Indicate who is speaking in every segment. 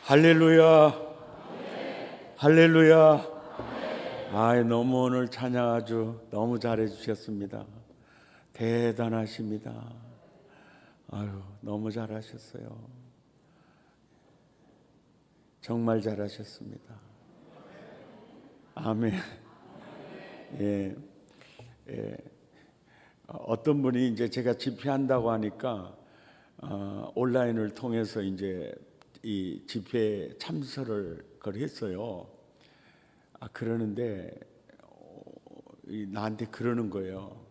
Speaker 1: 할렐루야, 할렐루야. 너무 오늘 찬양 아주 너무 잘해 주셨습니다. 대단하십니다. 너무 잘하셨어요. 정말 잘하셨습니다. 아멘. 예. 어떤 분이 이제 제가 집회한다고 하니까 온라인을 통해서 이제 이 집회에 참석을 했어요. 그러는데 나한테 그러는 거예요.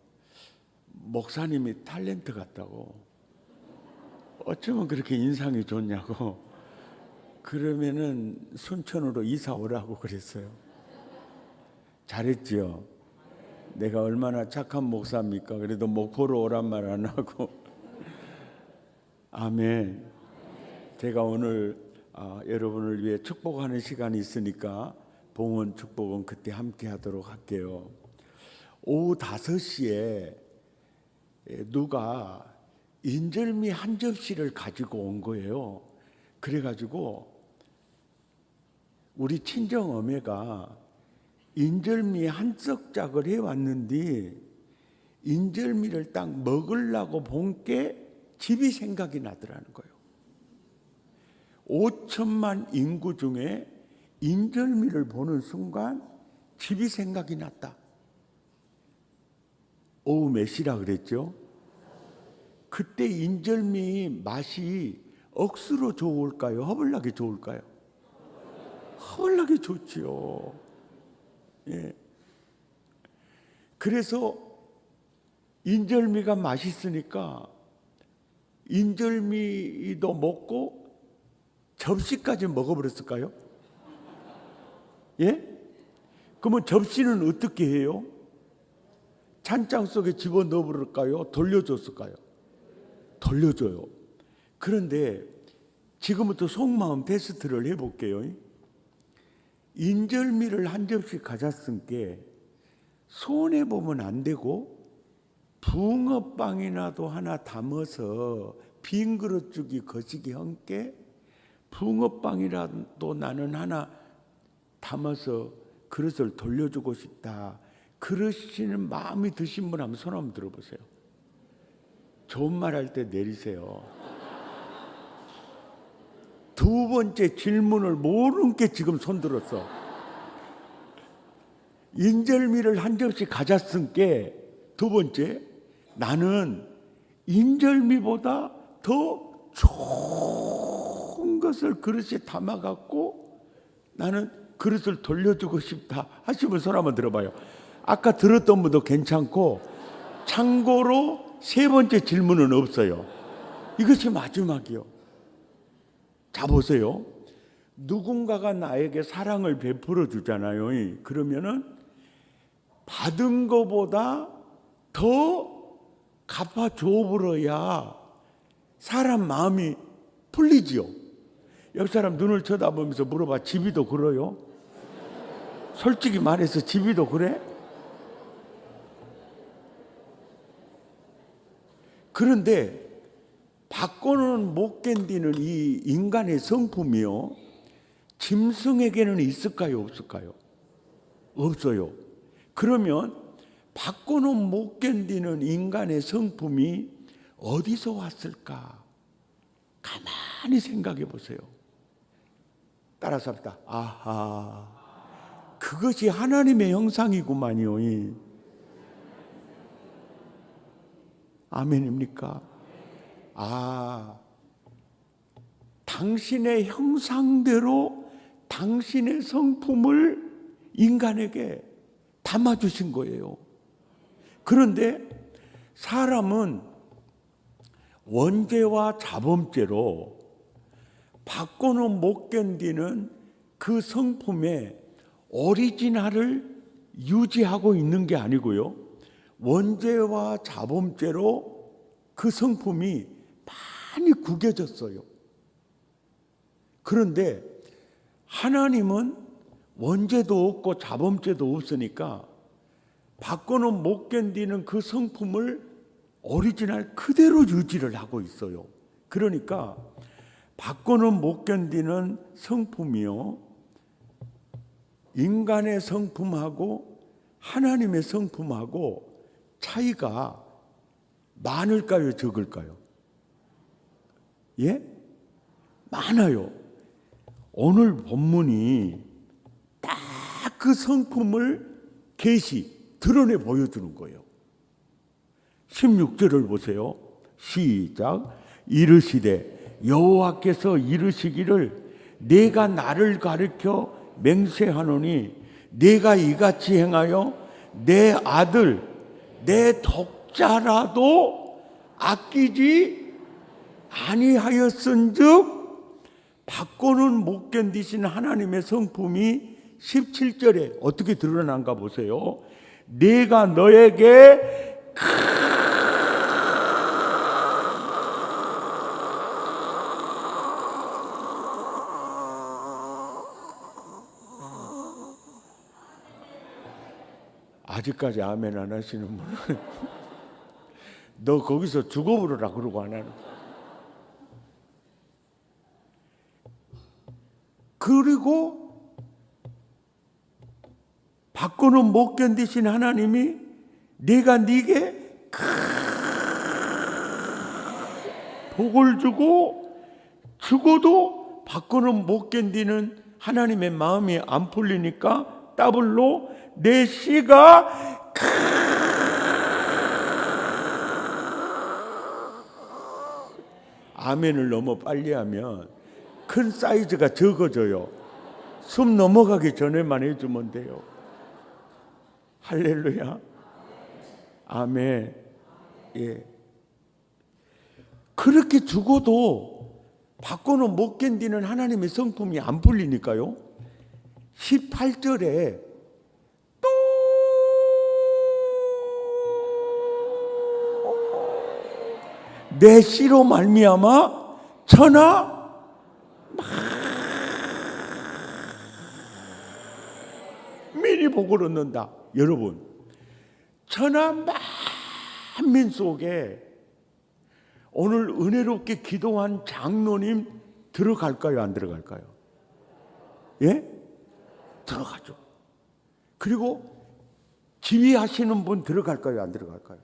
Speaker 1: 목사님이 탤런트 같다고. 어쩌면 그렇게 인상이 좋냐고. 그러면은 순천으로 이사 오라고 그랬어요. 잘했지요. 내가 얼마나 착한 목사입니까? 그래도 목포로 오란 말 안 하고. 아멘. 제가 오늘 여러분을 위해 축복하는 시간이 있으니까 봉헌 축복은 그때 함께 하도록 할게요. 오후 5시에 누가 인절미 한 접시를 가지고 온 거예요. 그래가지고 우리 친정어매가 인절미 한 썩작을 해왔는데 인절미를 딱 먹으려고 본 게 집이 생각이 나더라는 거예요. 5천만 인구 중에 인절미를 보는 순간 집이 생각이 났다. 오후 몇 시라 그랬죠? 그때 인절미 맛이 억수로 좋을까요? 허벌나게 좋을까요? 허벌나게 좋지요. 예. 그래서 인절미가 맛있으니까 인절미도 먹고 접시까지 먹어버렸을까요? 예? 그러면 접시는 어떻게 해요? 찬장 속에 집어넣어 버릴까요? 돌려줬을까요? 돌려줘요. 그런데 지금부터 속마음 테스트를 해볼게요. 인절미를 한 접시 가졌으니까 손해보면 안 되고 붕어빵이라도 하나 담아서 빈 그릇 주기 거시기 함께 붕어빵이라도 나는 하나 담아서 그릇을 돌려주고 싶다. 그러시는 마음이 드신 분 한번 손 한번 들어보세요. 좋은 말 할 때 내리세요. 두 번째 질문을 모르는 게 지금 손 들었어. 인절미를 한 접시 가졌으니까 두 번째, 나는 인절미보다 더 좋은 것을 그릇에 담아갖고 나는 그릇을 돌려주고 싶다 하시면 손 한번 들어봐요. 아까 들었던 분도 괜찮고, 참고로 세 번째 질문은 없어요. 이것이 마지막이요. 자, 보세요. 누군가가 나에게 사랑을 베풀어 주잖아요. 그러면은 받은 것보다 더 갚아줘 버려야 사람 마음이 풀리지요. 옆 사람 눈을 쳐다보면서 물어봐. 집이도 그래요? 솔직히 말해서 집이도 그래? 그런데 받고는 못 견디는 이 인간의 성품이요, 짐승에게는 있을까요? 없을까요? 없어요. 그러면 받고는 못 견디는 인간의 성품이 어디서 왔을까? 가만히 생각해 보세요. 따라서 합시다. 아하, 그것이 하나님의 형상이구만요. 아멘입니까? 당신의 형상대로 당신의 성품을 인간에게 담아주신 거예요. 그런데 사람은 원죄와 자범죄로 받고는 못 견디는 그 성품의 오리지널을 유지하고 있는 게 아니고요, 원죄와 자범죄로 그 성품이 많이 구겨졌어요. 그런데 하나님은 원죄도 없고 자범죄도 없으니까 받고는 못 견디는 그 성품을 오리지널 그대로 유지를 하고 있어요. 그러니까 받고는 못 견디는 성품이요, 인간의 성품하고 하나님의 성품하고 차이가 많을까요, 적을까요? 예? 많아요. 오늘 본문이 딱 그 성품을 드러내 보여주는 거예요. 16절을 보세요. 시작. 이르시되 여호와께서 이르시기를 내가 나를 가리켜 맹세하노니 내가 이같이 행하여 내 아들 내 독자라도 아끼지 아니하였은즉, 받고는 못 견디신 하나님의 성품이 17절에 어떻게 드러난가 보세요. 내가 너에게 아직까지 아멘 안 하시는 분은 너 거기서 죽어버려라 그러고 안 하는. 그리고 받고는 못 견디신 하나님이 내가 네게 복을 주고 죽어도 받고는 못 견디는 하나님의 마음이 안 풀리니까 더블로 내 씨가 아멘을 너무 빨리 하면 큰 사이즈가 적어져요. 숨 넘어가기 전에만 해주면 돼요. 할렐루야. 아멘. 예. 그렇게 죽어도 받고는 못 견디는 하나님의 성품이 안 풀리니까요. 18절에 또 내 씨로 말미암아 천하 만민이 복을 얻는다. 여러분, 천하 만민 속에 오늘 은혜롭게 기도한 장로님 들어갈까요, 안 들어갈까요? 예? 들어가죠. 그리고 지휘하시는 분 들어갈까요, 안 들어갈까요?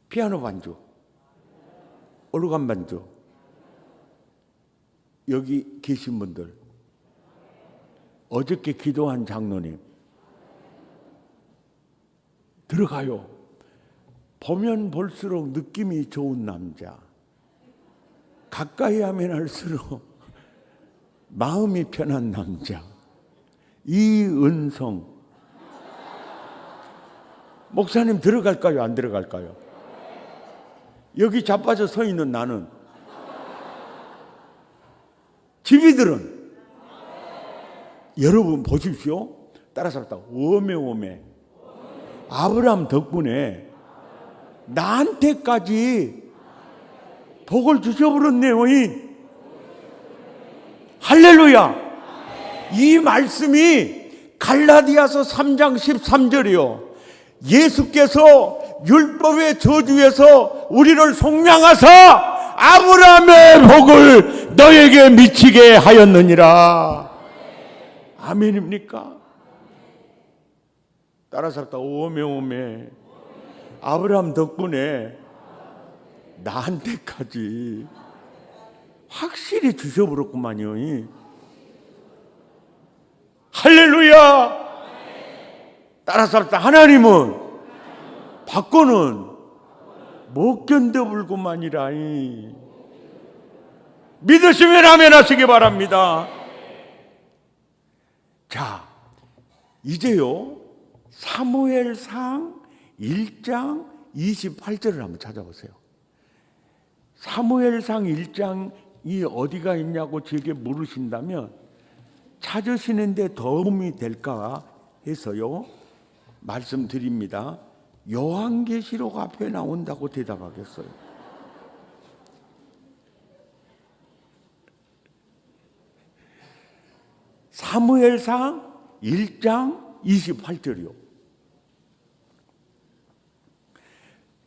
Speaker 1: 피아노 반주, 오르간 반주, 여기 계신 분들, 어저께 기도한 장로님 들어가요. 보면 볼수록 느낌이 좋은 남자, 가까이 하면 할수록 마음이 편한 남자, 이은성 목사님 들어갈까요, 안 들어갈까요? 여기 자빠져 서 있는 나는, 지휘들은 여러분 보십시오. 따라서 합시다. 오메오메. 아브라함 덕분에 나한테까지 복을 주셔버렸네요. 할렐루야. 이 말씀이 갈라디아서 3장 13절이요. 예수께서 율법의 저주에서 우리를 속량하사 아브라함의 복을 너에게 미치게 하였느니라. 아멘입니까? 따라서 합시다. 오메오메. 아브라함 덕분에 나한테까지 확실히 주셔버렸구만요. 할렐루야. 따라서 합시다. 하나님은 받고는 못 견뎌불구만이라. 믿으시면 아멘 하시기 바랍니다. 자, 이제요 사무엘상 1장 28절을 한번 찾아보세요. 사무엘상 1장이 어디가 있냐고 제게 물으신다면 찾으시는데 도움이 될까 해서요 말씀드립니다. 요한계시록 앞에 나온다고 대답하겠어요. 사무엘상 1장 28절이요.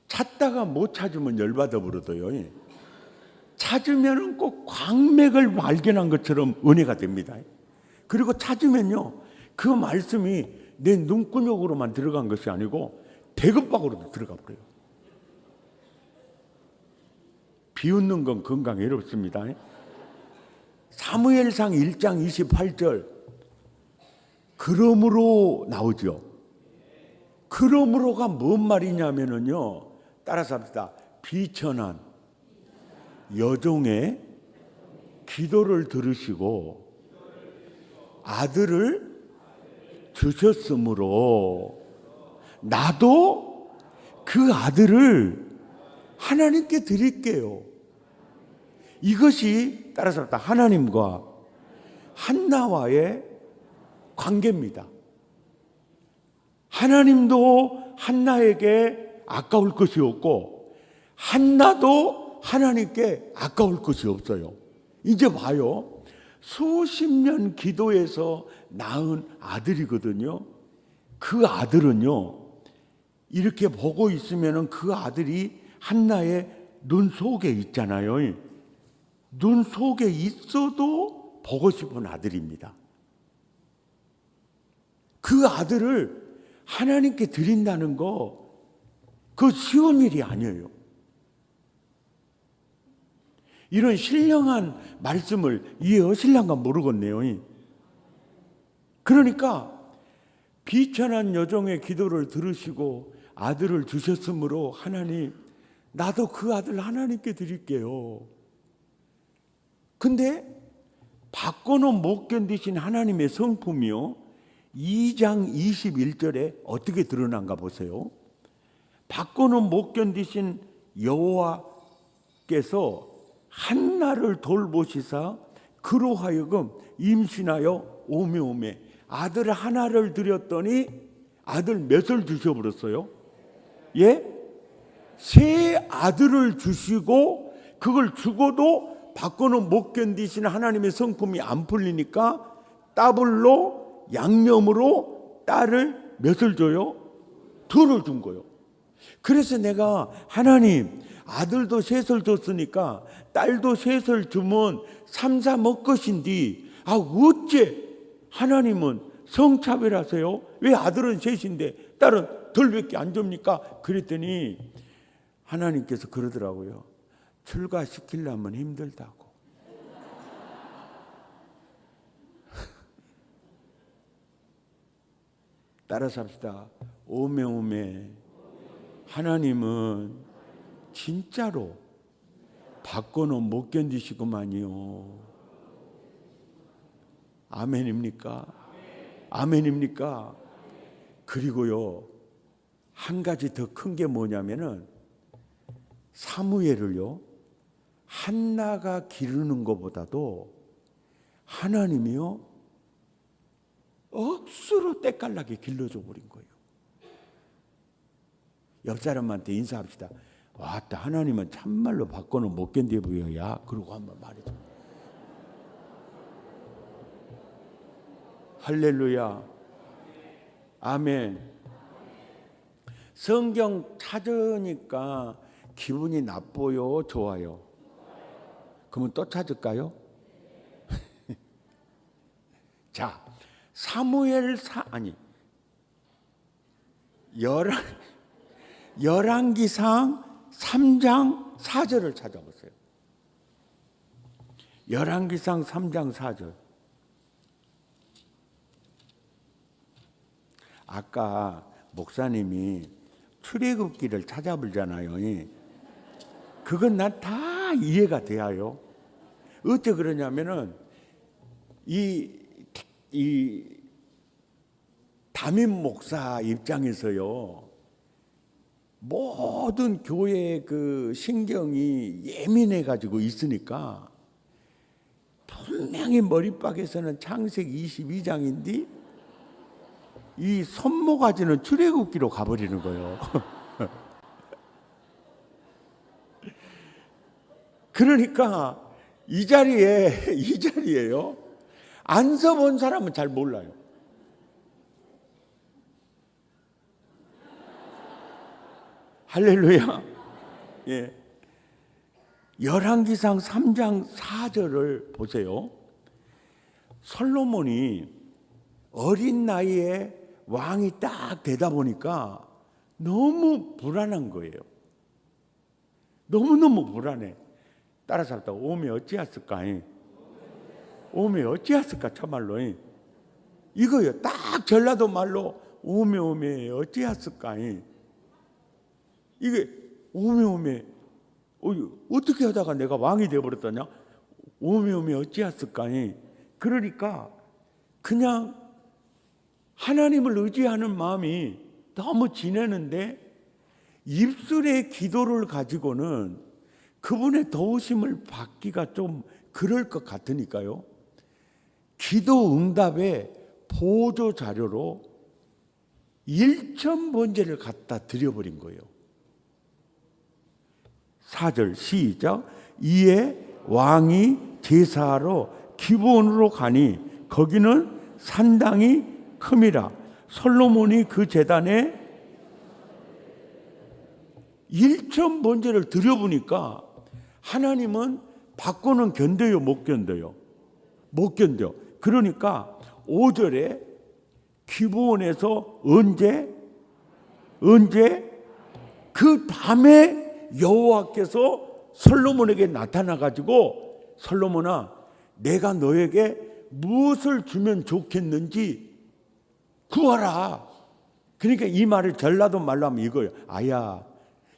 Speaker 1: 찾다가 못 찾으면 열받아 버려도요. 찾으면 꼭 광맥을 발견한 것처럼 은혜가 됩니다. 그리고 찾으면요, 그 말씀이 내 눈구녕으로만 들어간 것이 아니고 대급박으로도 들어가 버려요. 비웃는 건 건강에 이롭습니다. 사무엘상 1장 28절 그러므로 나오죠. 그러므로가 뭔 말이냐면요, 따라서 합시다. 비천한 여종의 기도를 들으시고 아들을 주셨으므로 나도 그 아들을 하나님께 드릴게요. 이것이 따라서 합시다. 하나님과 한나와의 관계입니다. 하나님도 한나에게 아까울 것이 없고 한나도 하나님께 아까울 것이 없어요. 이제 봐요. 수십 년 기도해서 낳은 아들이거든요. 그 아들은요, 이렇게 보고 있으면 그 아들이 한나의 눈 속에 있잖아요. 눈 속에 있어도 보고 싶은 아들입니다. 그 아들을 하나님께 드린다는 거, 그 쉬운 일이 아니에요. 이런 신령한 말씀을 이해하실란가 모르겠네요. 그러니까 비천한 여종의 기도를 들으시고 아들을 주셨으므로 하나님, 나도 그 아들 하나님께 드릴게요. 근데 받고는 못 견디신 하나님의 성품이요, 2장 21절에 어떻게 드러난가 보세요. 받고는 못 견디신 여호와께서 한나를 돌보시사 그로 하여금 임신하여 오메오메 아들 하나를 드렸더니 아들 몇을 주셔버렸어요? 예? 세 아들을 주시고 그걸 주고도 받고는 못 견디시는 하나님의 성품이 안 풀리니까 더블로 양념으로 딸을 몇을 줘요? 둘을 준 거예요. 그래서 내가 하나님, 아들도 셋을 줬으니까 딸도 셋을 주면 3, 4 먹것인디 어째 하나님은 성차별하세요? 왜 아들은 셋인데 딸은 덜밖에 안 줍니까? 그랬더니 하나님께서 그러더라고요. 출가시키려면 힘들다고. 따라서 합시다. 오메오메, 하나님은 진짜로 받고는 못 견디시구만요. 아멘입니까? 아멘입니까? 그리고요, 한 가지 더 큰 게 뭐냐면은 사무엘을요, 한나가 기르는 것보다도 하나님이요, 억수로 때깔나게 길러줘 버린 거예요. 옆 사람한테 인사합시다. 왔다, 하나님은 참말로 받고는 못 견뎌 보여야. 그러고 한번 말해줘. 할렐루야. 아멘. 성경 찾으니까 기분이 나빠요, 좋아요? 그러면 또 찾을까요? 자, 열왕기상 3장 4절을 찾아보세요. 열왕기상 3장 4절. 아까 목사님이 출애굽기를 찾아보잖아요. 그건 난 다 이해가 돼요. 어째 그러냐면은 이 담임 목사 입장에서요, 모든 교회의 그 신경이 예민해 가지고 있으니까 분명히 머리박에서는 창세기 22장인데 이 손모가지는 출애굽기로 가버리는 거예요. 그러니까 이 자리에요, 안 서본 사람은 잘 몰라요. 할렐루야. 예. 열왕기상 3장 4절을 보세요. 솔로몬이 어린 나이에 왕이 딱 되다 보니까 너무 불안한 거예요. 너무너무 불안해. 따라 살다 오메 어찌하였을까? 오메 어찌하였을까? 참말로 이거요. 딱 전라도 말로 오메 오메 어찌하였을까? 이게 오메 오메 어떻게 하다가 내가 왕이 되어버렸더냐? 오메 오메 어찌하였을까? 그러니까 그냥 하나님을 의지하는 마음이 너무 지내는데 입술의 기도를 가지고는 그분의 도우심을 받기가 좀 그럴 것 같으니까요. 기도 응답의 보조 자료로 1,000번제를 갖다 드려버린 거예요. 4절 시작. 이에 왕이 제사하러 기브온으로 가니 거기는 산당이 큼이라. 솔로몬이 그 제단에 1,000번제를 드려보니까 하나님은 받고는 견뎌요, 못 견뎌요? 못 견뎌. 그러니까 5절에 기브온에서 언제 그 밤에 여호와께서 솔로몬에게 나타나 가지고 솔로몬아, 내가 너에게 무엇을 주면 좋겠는지 구하라. 그러니까 이 말을 전라도 말로 하면 이거예요. 아야,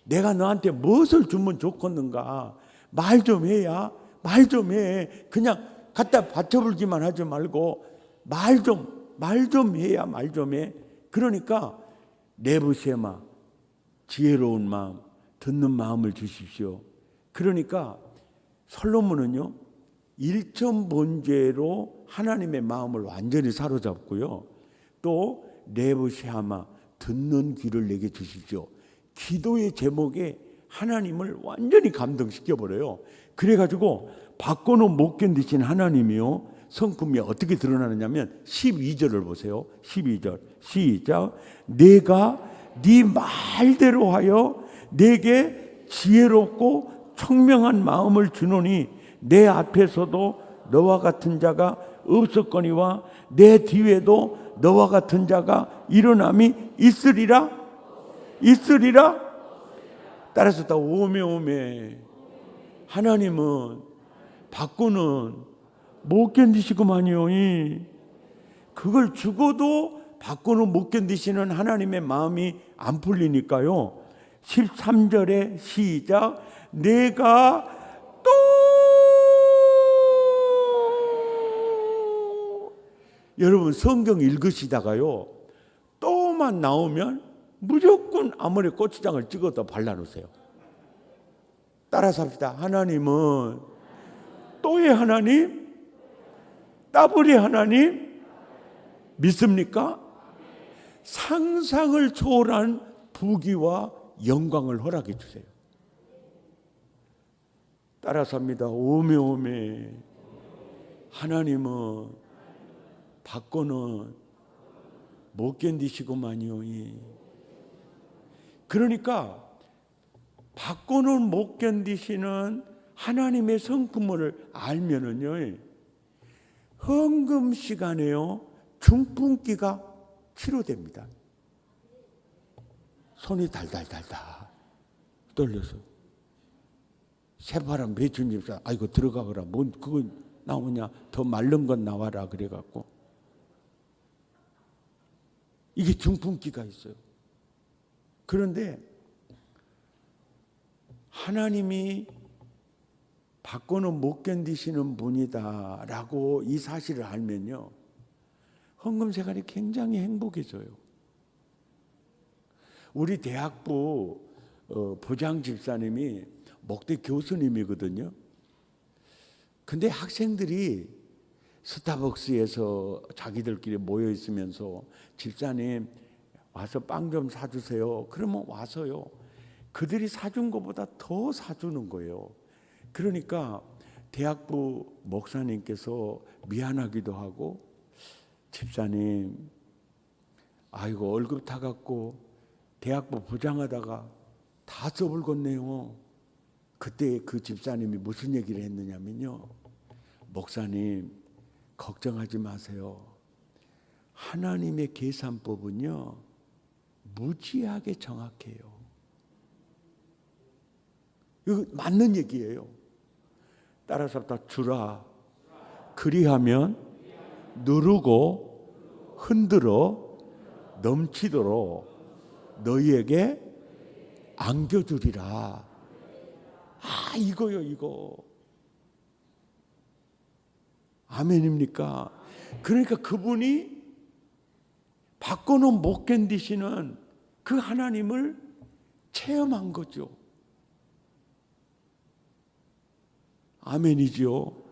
Speaker 1: 내가 너한테 무엇을 주면 좋겠는가? 말 좀 해야. 말 좀 해. 그냥 갖다 받쳐불기만 하지 말고 말 좀 해야. 말 좀 해. 그러니까 네부쉐마, 지혜로운 마음, 듣는 마음을 주십시오. 그러니까 솔로몬은요 1,000번제로 하나님의 마음을 완전히 사로잡고요, 또 네부쉐마, 듣는 귀를 내게 주십시오. 기도의 제목에 하나님을 완전히 감동시켜버려요. 그래가지고 받고는 못 견디신 하나님이요 성품이 어떻게 드러나느냐면 12절을 보세요. 12절 시작. 내가 네 말대로 하여 내게 지혜롭고 청명한 마음을 주노니 내 앞에서도 너와 같은 자가 없었거니와 내 뒤에도 너와 같은 자가 일어남이 있으리라. 따라서 다 오메. 하나님은 받고는 못 견디시구만요. 그걸 주고도 받고는 못 견디시는 하나님의 마음이 안 풀리니까요. 13절에 시작. 내가 또 여러분 성경 읽으시다가요 또만 나오면 무조건 아무리 고추장을 찍어도 발라놓으세요. 따라서 합시다. 하나님은 또의 하나님, 따블의 하나님 믿습니까? 상상을 초월한 부귀와 영광을 허락해 주세요. 따라서 합니다. 오메. 하나님은 받고는 못 견디시고만요. 그러니까 받고는 못 견디시는 하나님의 성품을 알면은요, 헌금 시간에요 중풍기가 치료됩니다. 손이 달달달달 떨려서 새파란 배추잎 아이고 들어가거라. 뭔 그거 나오냐? 더 마른 건 나와라. 그래갖고 이게 중풍기가 있어요. 그런데 하나님이 받고는 못 견디시는 분이다라고 이 사실을 알면요 헌금 생활이 굉장히 행복해져요. 우리 대학부 부장 집사님이 목대 교수님이거든요. 근데 학생들이 스타벅스에서 자기들끼리 모여 있으면서 집사님 와서 빵 좀 사주세요. 그러면 와서요 그들이 사준 것보다 더 사주는 거예요. 그러니까 대학부 목사님께서 미안하기도 하고, 집사님 아이고 월급 타갖고 대학부 부장하다가 다 써불겠네요. 그때 그 집사님이 무슨 얘기를 했느냐면요, 목사님 걱정하지 마세요. 하나님의 계산법은요 무지하게 정확해요. 이거 맞는 얘기예요. 따라서 다 주라. 그리하면 누르고 흔들어 넘치도록 너희에게 안겨주리라. 이거요, 이거. 아멘입니까? 그러니까 그분이 받고는 못 견디시는 그 하나님을 체험한 거죠. 아멘이죠.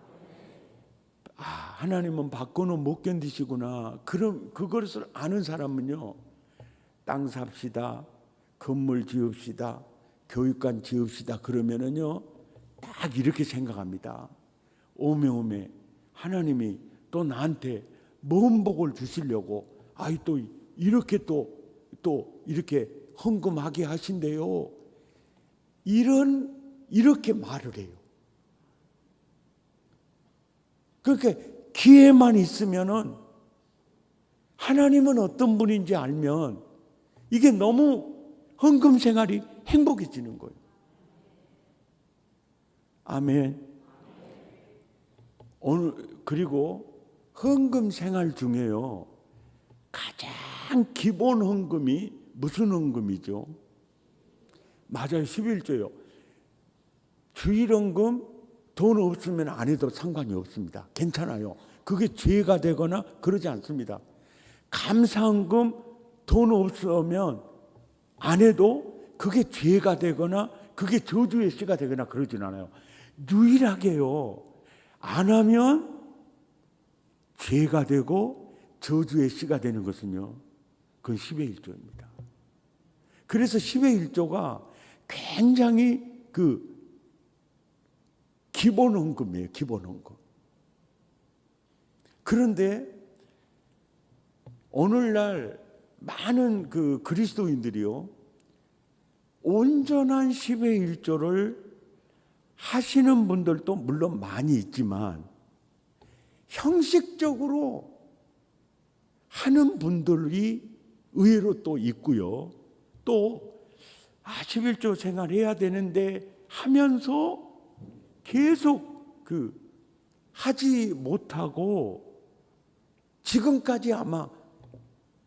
Speaker 1: 하나님은 받고는 못 견디시구나. 그럼 그것을 아는 사람은요, 땅 삽시다, 건물 지읍시다, 교육관 지읍시다 그러면은요 딱 이렇게 생각합니다. 오메 하나님이 또 나한테 먼 복을 주시려고 또 이렇게 또 이렇게 헌금하게 하신대요. 이렇게 말을 해요. 그러니까 기회만 있으면은 하나님은 어떤 분인지 알면 이게 너무 헌금 생활이 행복해지는 거예요. 아멘. 그리고 헌금 생활 중에요 가장 기본 헌금이 무슨 헌금이죠? 맞아요, 11조요. 주일헌금 돈 없으면 안 해도 상관이 없습니다. 괜찮아요. 그게 죄가 되거나 그러지 않습니다. 감사헌금 돈 없으면 안 해도 그게 죄가 되거나 그게 저주의 씨가 되거나 그러진 않아요. 유일하게요, 안 하면 죄가 되고 저주의 씨가 되는 것은요, 그건 10의 1조입니다. 그래서 10의 1조가 굉장히 기본 헌금이에요. 기본 헌금. 그런데 오늘날 많은 그리스도인들이요 온전한 10의 1조를 하시는 분들도 물론 많이 있지만 형식적으로 하는 분들이 의외로 또 있고요. 또 11조 생활해야 되는데 하면서 계속 하지 못하고 지금까지 아마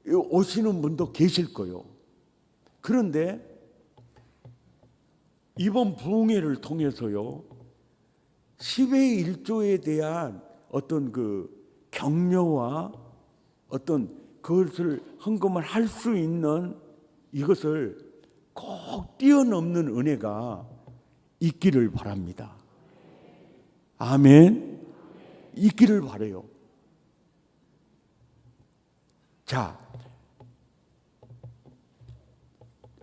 Speaker 1: 오시는 분도 계실 거예요. 그런데 이번 부흥회를 통해서요 10의 1조에 대한 어떤 격려와 어떤 그것을 헌금을 할 수 있는 이것을 꼭 뛰어넘는 은혜가 있기를 바랍니다. 아멘. 있기를 바라요. 자,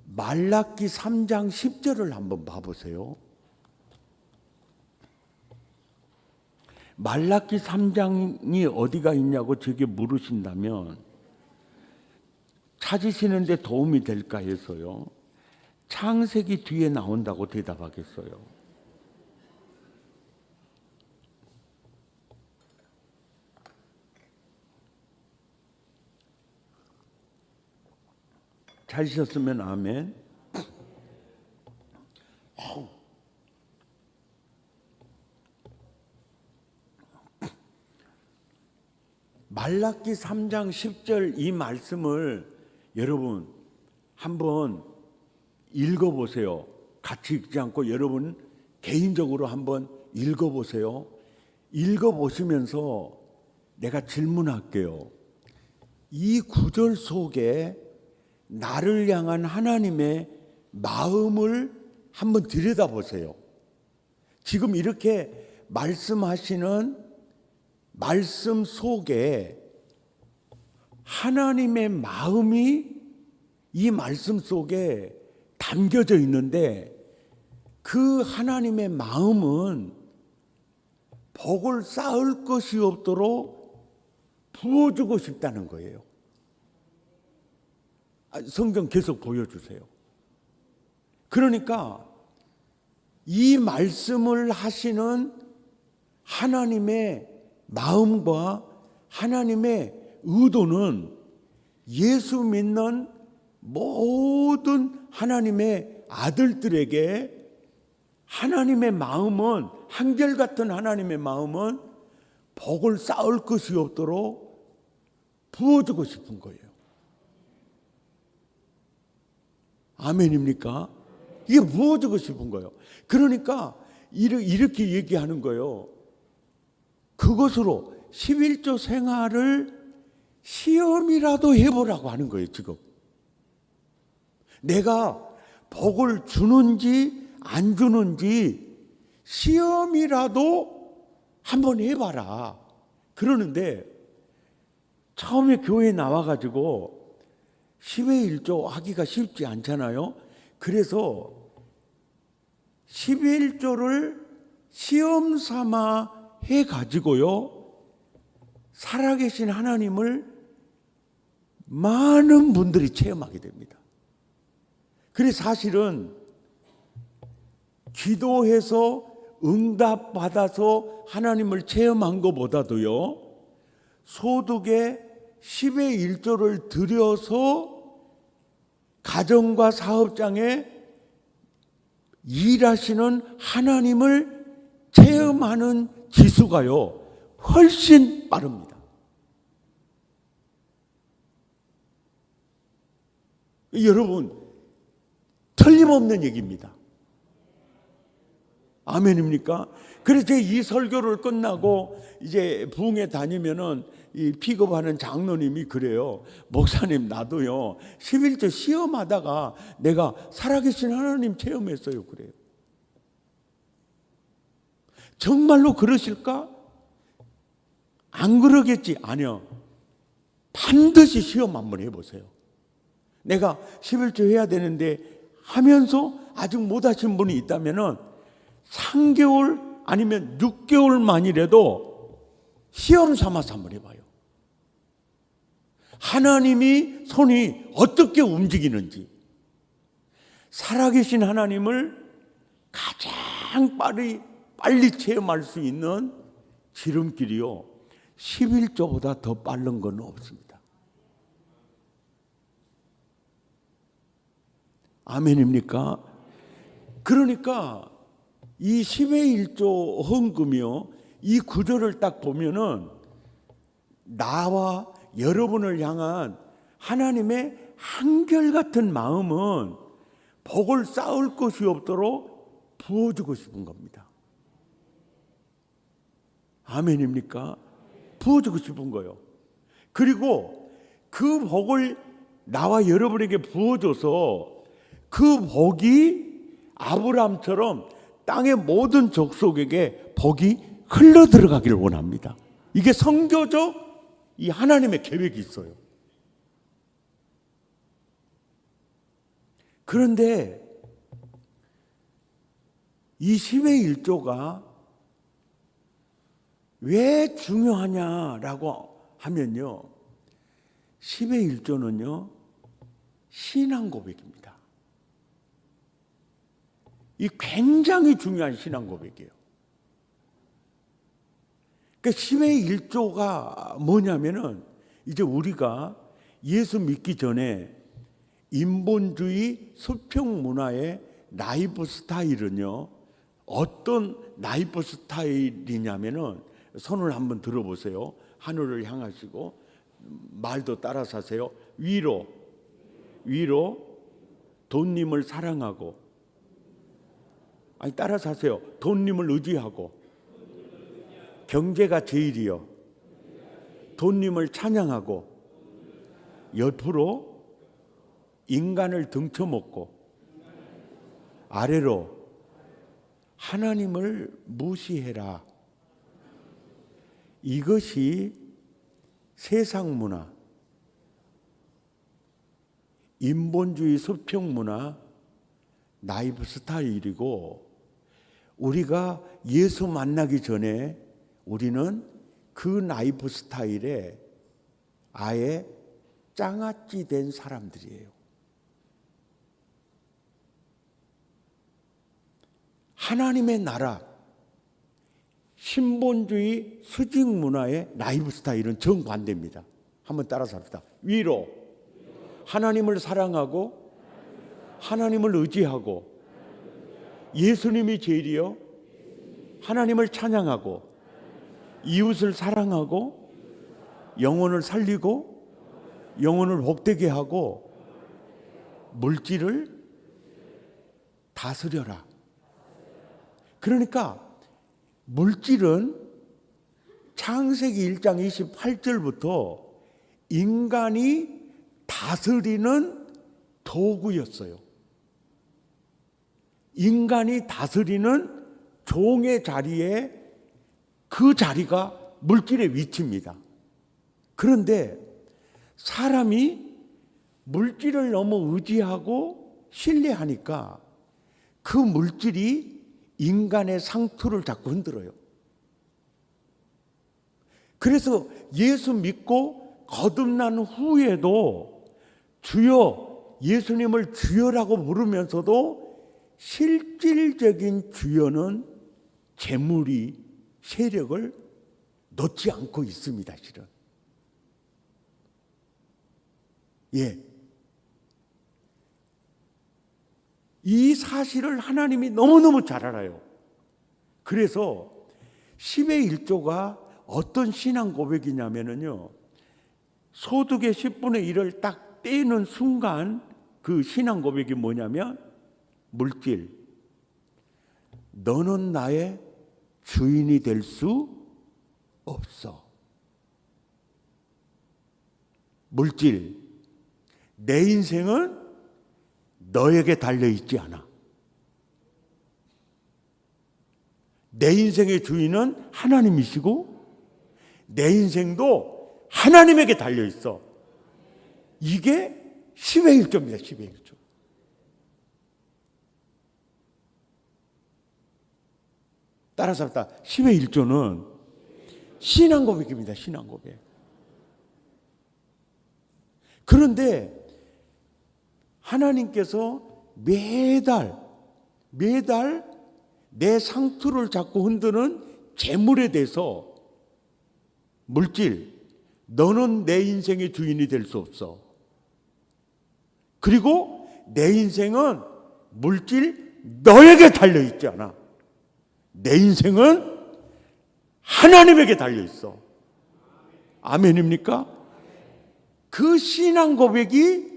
Speaker 1: 말라기 3장 10절을 한번 봐보세요. 말라기 3장이 어디가 있냐고 제게 물으신다면 찾으시는데 도움이 될까 해서요 창세기 뒤에 나온다고 대답하겠어요. 찾으셨으면 아멘. 말라기 3장 10절 이 말씀을 여러분 한번 읽어보세요. 같이 읽지 않고 여러분 개인적으로 한번 읽어보세요. 읽어보시면서 내가 질문할게요. 이 구절 속에 나를 향한 하나님의 마음을 한번 들여다보세요. 지금 이렇게 말씀하시는 말씀 속에 하나님의 마음이 이 말씀 속에 담겨져 있는데 그 하나님의 마음은 복을 쌓을 것이 없도록 부어주고 싶다는 거예요. 성경 계속 보여주세요. 그러니까 이 말씀을 하시는 하나님의 마음과 하나님의 의도는 예수 믿는 모든 하나님의 아들들에게 하나님의 마음은, 한결같은 하나님의 마음은 복을 쌓을 것이 없도록 부어주고 싶은 거예요. 아멘입니까? 이게 부어주고 싶은 거예요. 그러니까 이렇게 얘기하는 거예요. 그것으로 11조 생활을 시험이라도 해보라고 하는 거예요. 지금 내가 복을 주는지 안 주는지 시험이라도 한번 해봐라 그러는데, 처음에 교회에 나와가지고 10의 1조 하기가 쉽지 않잖아요. 그래서 11조를 시험 삼아 해가지고요, 살아계신 하나님을 많은 분들이 체험하게 됩니다. 그래서 사실은 기도해서 응답받아서 하나님을 체험한 것보다도요, 소득의 10의 1조를 들여서 가정과 사업장에 일하시는 하나님을 체험하는 지수가요, 훨씬 빠릅니다. 여러분, 틀림없는 얘기입니다. 아멘입니까? 그래서 제가 이 설교를 끝나고 이제 부흥에 다니면은 이 픽업하는 장로님이 그래요. 목사님, 나도요 11조 시험하다가 내가 살아계신 하나님 체험했어요. 그래요. 정말로 그러실까? 안 그러겠지? 아니요. 반드시 시험 한번 해보세요. 내가 11조 해야 되는데 하면서 아직 못하신 분이 있다면은 3개월 아니면 6개월만이라도 시험 삼아서 한번 해봐요. 하나님이 손이 어떻게 움직이는지, 살아계신 하나님을 가장 빨리 체험할 수 있는 지름길이요, 11조보다 더 빠른 건 없습니다. 아멘입니까? 그러니까 이 10의 1조 헌금이요, 이 구절을 딱 보면은 나와 여러분을 향한 하나님의 한결같은 마음은 복을 쌓을 것이 없도록 부어주고 싶은 겁니다. 아멘입니까? 부어주고 싶은 거예요. 그리고 그 복을 나와 여러분에게 부어줘서 그 복이 아브라함처럼 땅의 모든 족속에게 복이 흘러 들어가기를 원합니다. 이게 선교적 이 하나님의 계획이 있어요. 그런데 이 10의 1조가 왜 중요하냐라고 하면요, 10의 1조는요 신앙 고백입니다. 이 굉장히 중요한 신앙 고백이에요. 그러니까 10의 1조가 뭐냐면은, 이제 우리가 예수 믿기 전에 인본주의 수평 문화의 라이프 스타일은요, 어떤 라이프 스타일이냐면은, 손을 한번 들어보세요. 하늘을 향하시고 말도 따라서 하세요. 위로 돈님을 사랑하고, 아니 따라서 하세요. 돈님을 의지하고, 경제가 제일이요, 돈님을 찬양하고, 옆으로 인간을 등쳐먹고, 아래로 하나님을 무시해라. 이것이 세상 문화, 인본주의 수평 문화, 라이프 스타일이고, 우리가 예수 만나기 전에 우리는 그 라이프 스타일에 아예 장아찌 된 사람들이에요. 하나님의 나라, 신본주의 수직 문화의 라이프 스타일은 정반대입니다. 한번 따라서 합시다. 위로 하나님을 사랑하고 하나님을 의지하고 예수님이 제일이요 하나님을 찬양하고 이웃을 사랑하고 영혼을 살리고 영혼을 복되게 하고 물질을 다스려라. 그러니까 물질은 창세기 1장 28절부터 인간이 다스리는 도구였어요. 인간이 다스리는 종의 자리에 그 자리가 물질의 위치입니다. 그런데 사람이 물질을 너무 의지하고 신뢰하니까 그 물질이 인간의 상투를 자꾸 흔들어요. 그래서 예수 믿고 거듭난 후에도 주여, 예수님을 주여라고 부르면서도 실질적인 주여는 재물이 세력을 놓지 않고 있습니다. 실은. 예. 이 사실을 하나님이 너무너무 잘 알아요. 그래서 10의 1조가 어떤 신앙 고백이냐면요, 소득의 10분의 1을 딱 떼는 순간 그 신앙 고백이 뭐냐면, 물질, 너는 나의 주인이 될 수 없어. 물질, 내 인생은 너에게 달려있지 않아. 내 인생의 주인은 하나님이시고 내 인생도 하나님에게 달려있어. 이게 10의 1조입니다. 10의 1조. 따라서 합시다. 10의 1조는 신앙 고백입니다. 신앙 고백. 그런데 하나님께서 매달 내 상투를 자꾸 흔드는 재물에 대해서, 물질, 너는 내 인생의 주인이 될 수 없어. 그리고 내 인생은 물질, 너에게 달려있지 않아. 내 인생은 하나님에게 달려있어. 아멘입니까? 그 신앙 고백이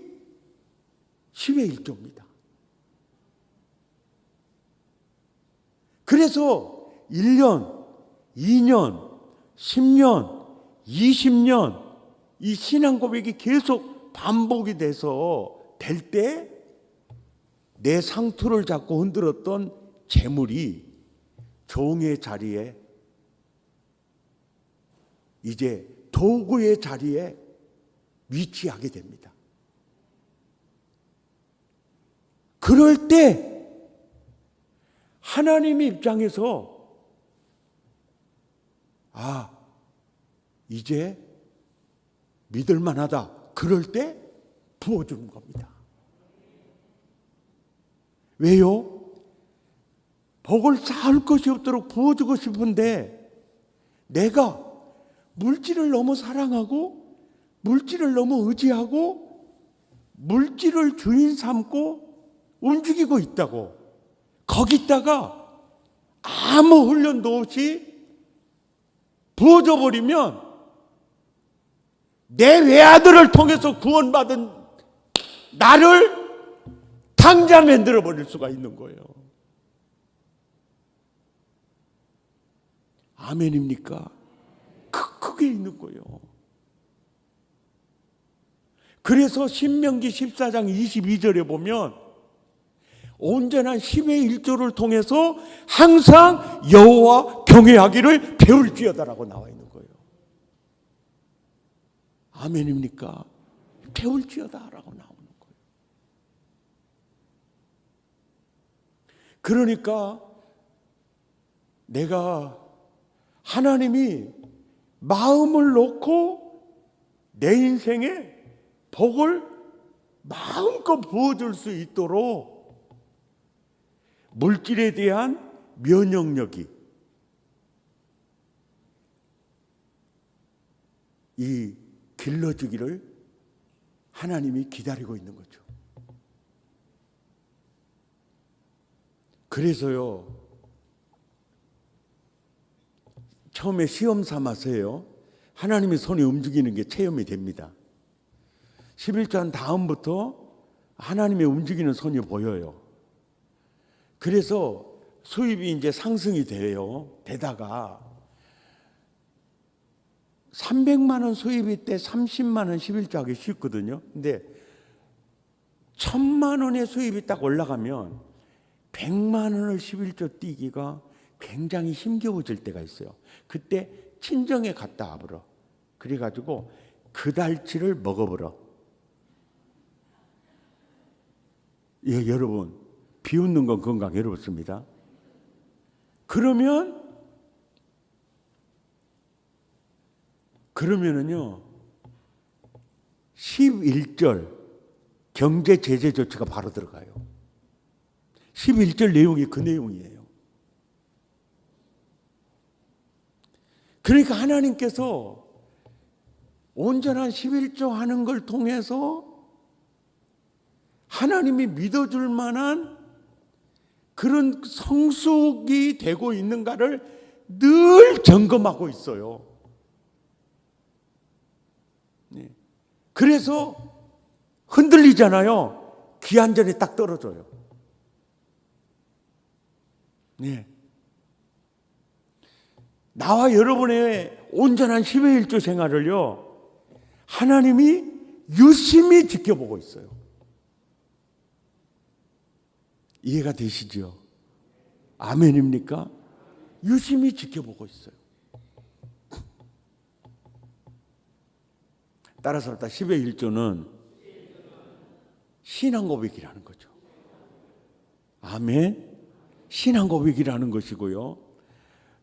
Speaker 1: 10의 1조입니다. 그래서 1년, 2년, 10년, 20년 이 신앙 고백이 계속 반복이 돼서 될 때 내 상투를 잡고 흔들었던 재물이 종의 자리에, 이제 도구의 자리에 위치하게 됩니다. 그럴 때 하나님의 입장에서 이제 믿을 만하다. 그럴 때 부어주는 겁니다. 왜요? 복을 쌓을 것이 없도록 부어주고 싶은데 내가 물질을 너무 사랑하고 물질을 너무 의지하고 물질을 주인 삼고 움직이고 있다고, 거기다가 아무 훈련도 없이 부어져 버리면 내 외아들을 통해서 구원받은 나를 당장 만들어 버릴 수가 있는 거예요. 아멘입니까? 크게 있는 거예요. 그래서 신명기 14장 22절에 보면 온전한 10의 1조를 통해서 항상 여호와 경외하기를 배울지어다라고 나와 있는 거예요. 아멘입니까? 배울지어다라고 나오는 거예요. 그러니까 내가 하나님이 마음을 놓고 내 인생에 복을 마음껏 부어줄 수 있도록 물질에 대한 면역력이 이 길러지기를 하나님이 기다리고 있는 거죠. 그래서요, 처음에 시험 삼아서요, 하나님의 손이 움직이는 게 체험이 됩니다. 11장 다음부터 하나님의 움직이는 손이 보여요. 그래서 수입이 이제 상승이 돼요. 되다가 300만 원 수입이 때 30만 원 11조 하기 쉽거든요. 근데 1000만 원의 수입이 딱 올라가면 100만 원을 11조 띄기가 굉장히 힘겨워질 때가 있어요. 그때 친정에 갔다 와버려. 그래가지고 그 달치를 먹어버려. 예, 여러분, 비웃는 건 건강에 어렵습니다. 그러면은요 11절 경제 제재 조치가 바로 들어가요. 11절 내용이 그 내용이에요. 그러니까 하나님께서 온전한 11조 하는 걸 통해서 하나님이 믿어줄 만한 그런 성숙이 되고 있는가를 늘 점검하고 있어요. 그래서 흔들리잖아요. 기한전에 딱 떨어져요. 네. 나와 여러분의 온전한 10의 1조 생활을요, 하나님이 유심히 지켜보고 있어요. 이해가 되시죠? 아멘입니까? 유심히 지켜보고 있어요. 따라서 10의 1조는 신앙 고백이라는 거죠. 아멘. 신앙 고백이라는 것이고요.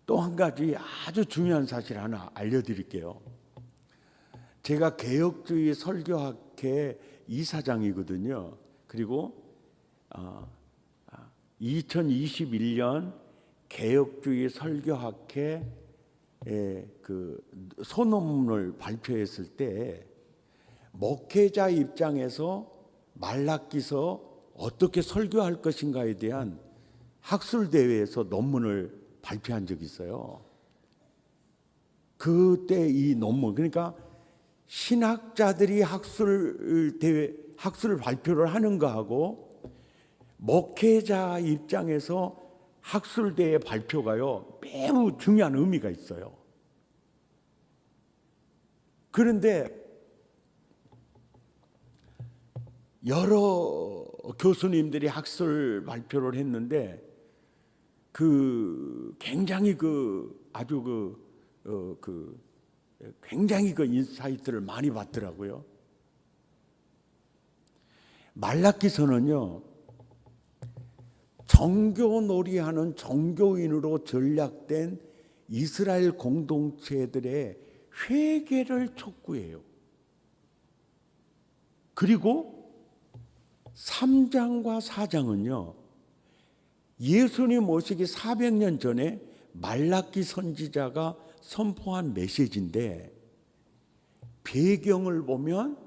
Speaker 1: 또 한 가지 아주 중요한 사실 하나 알려드릴게요. 제가 개혁주의 설교학회 이사장이거든요. 그리고 2021년 개혁주의 설교학회 그 소논문을 발표했을 때 목회자 입장에서 말라기서 어떻게 설교할 것인가에 대한 학술 대회에서 논문을 발표한 적이 있어요. 그때 이 논문, 그러니까 신학자들이 학술 발표를 하는 거하고 목회자 입장에서 학술대회 발표가요 매우 중요한 의미가 있어요. 그런데 여러 교수님들이 학술 발표를 했는데 굉장히 굉장히 인사이트를 많이 받더라고요. 말라기서는요, 정교놀이하는 종교인으로 전락된 이스라엘 공동체들의 회개를 촉구해요. 그리고 3장과 4장은요, 예수님 오시기 400년 전에 말라기 선지자가 선포한 메시지인데 배경을 보면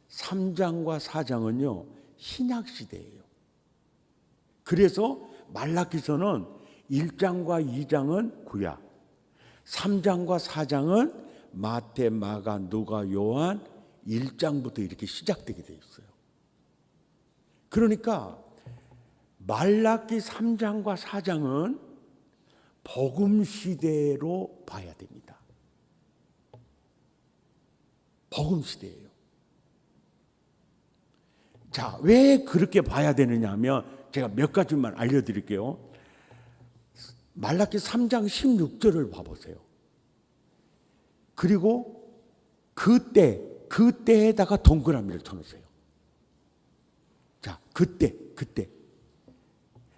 Speaker 1: 3장과 4장은요 신약 시대예요. 그래서 말라기서는 1장과 2장은 구약, 3장과 4장은 마태, 마가, 누가, 요한 1장부터 이렇게 시작되게 되어 있어요. 그러니까 말라기 3장과 4장은 복음 시대로 봐야 됩니다. 복음 시대예요. 자, 왜 그렇게 봐야 되느냐 하면 제가 몇 가지만 알려드릴게요. 말라기 3장 16절을 봐보세요. 그리고 그때에다가 동그라미를 쳐놓으세요. 자, 그때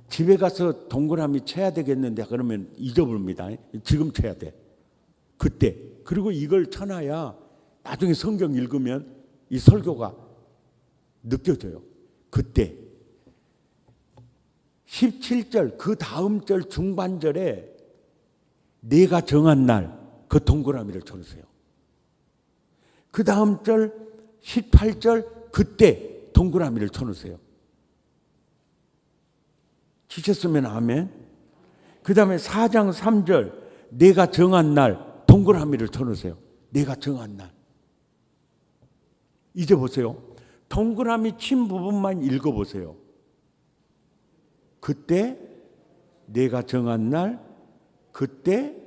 Speaker 1: 집에 가서 동그라미 쳐야 되겠는데 그러면 잊어버립니다. 지금 쳐야 돼. 그때. 그리고 이걸 쳐놔야 나중에 성경 읽으면 이 설교가 느껴져요. 그때 17절 그 다음 절 중반절에 내가 정한 날 그 동그라미를 쳐주세요. 그 다음 절 18절 그때 동그라미를 쳐놓으세요. 지쳤으면 아멘. 그 다음에 4장 3절 내가 정한 날 동그라미를 쳐놓으세요. 내가 정한 날. 이제 보세요. 동그라미 친 부분만 읽어보세요. 그때 내가 정한 날, 그때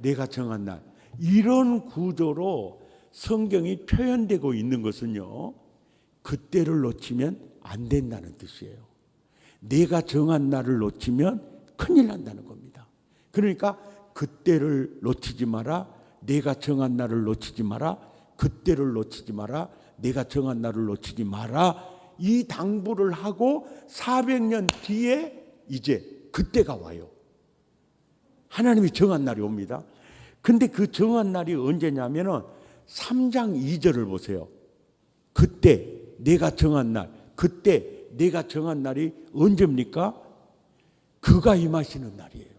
Speaker 1: 내가 정한 날. 이런 구조로 성경이 표현되고 있는 것은요, 그때를 놓치면 안 된다는 뜻이에요. 내가 정한 날을 놓치면 큰일 난다는 겁니다. 그러니까 그때를 놓치지 마라, 내가 정한 날을 놓치지 마라, 그때를 놓치지 마라, 내가 정한 날을 놓치지 마라, 이 당부를 하고 400년 뒤에 이제 그때가 와요. 하나님이 정한 날이 옵니다. 근데 그 정한 날이 언제냐면은 3장 2절을 보세요. 그때 내가 정한 날, 그때 내가 정한 날이 언제입니까? 그가 임하시는 날이에요.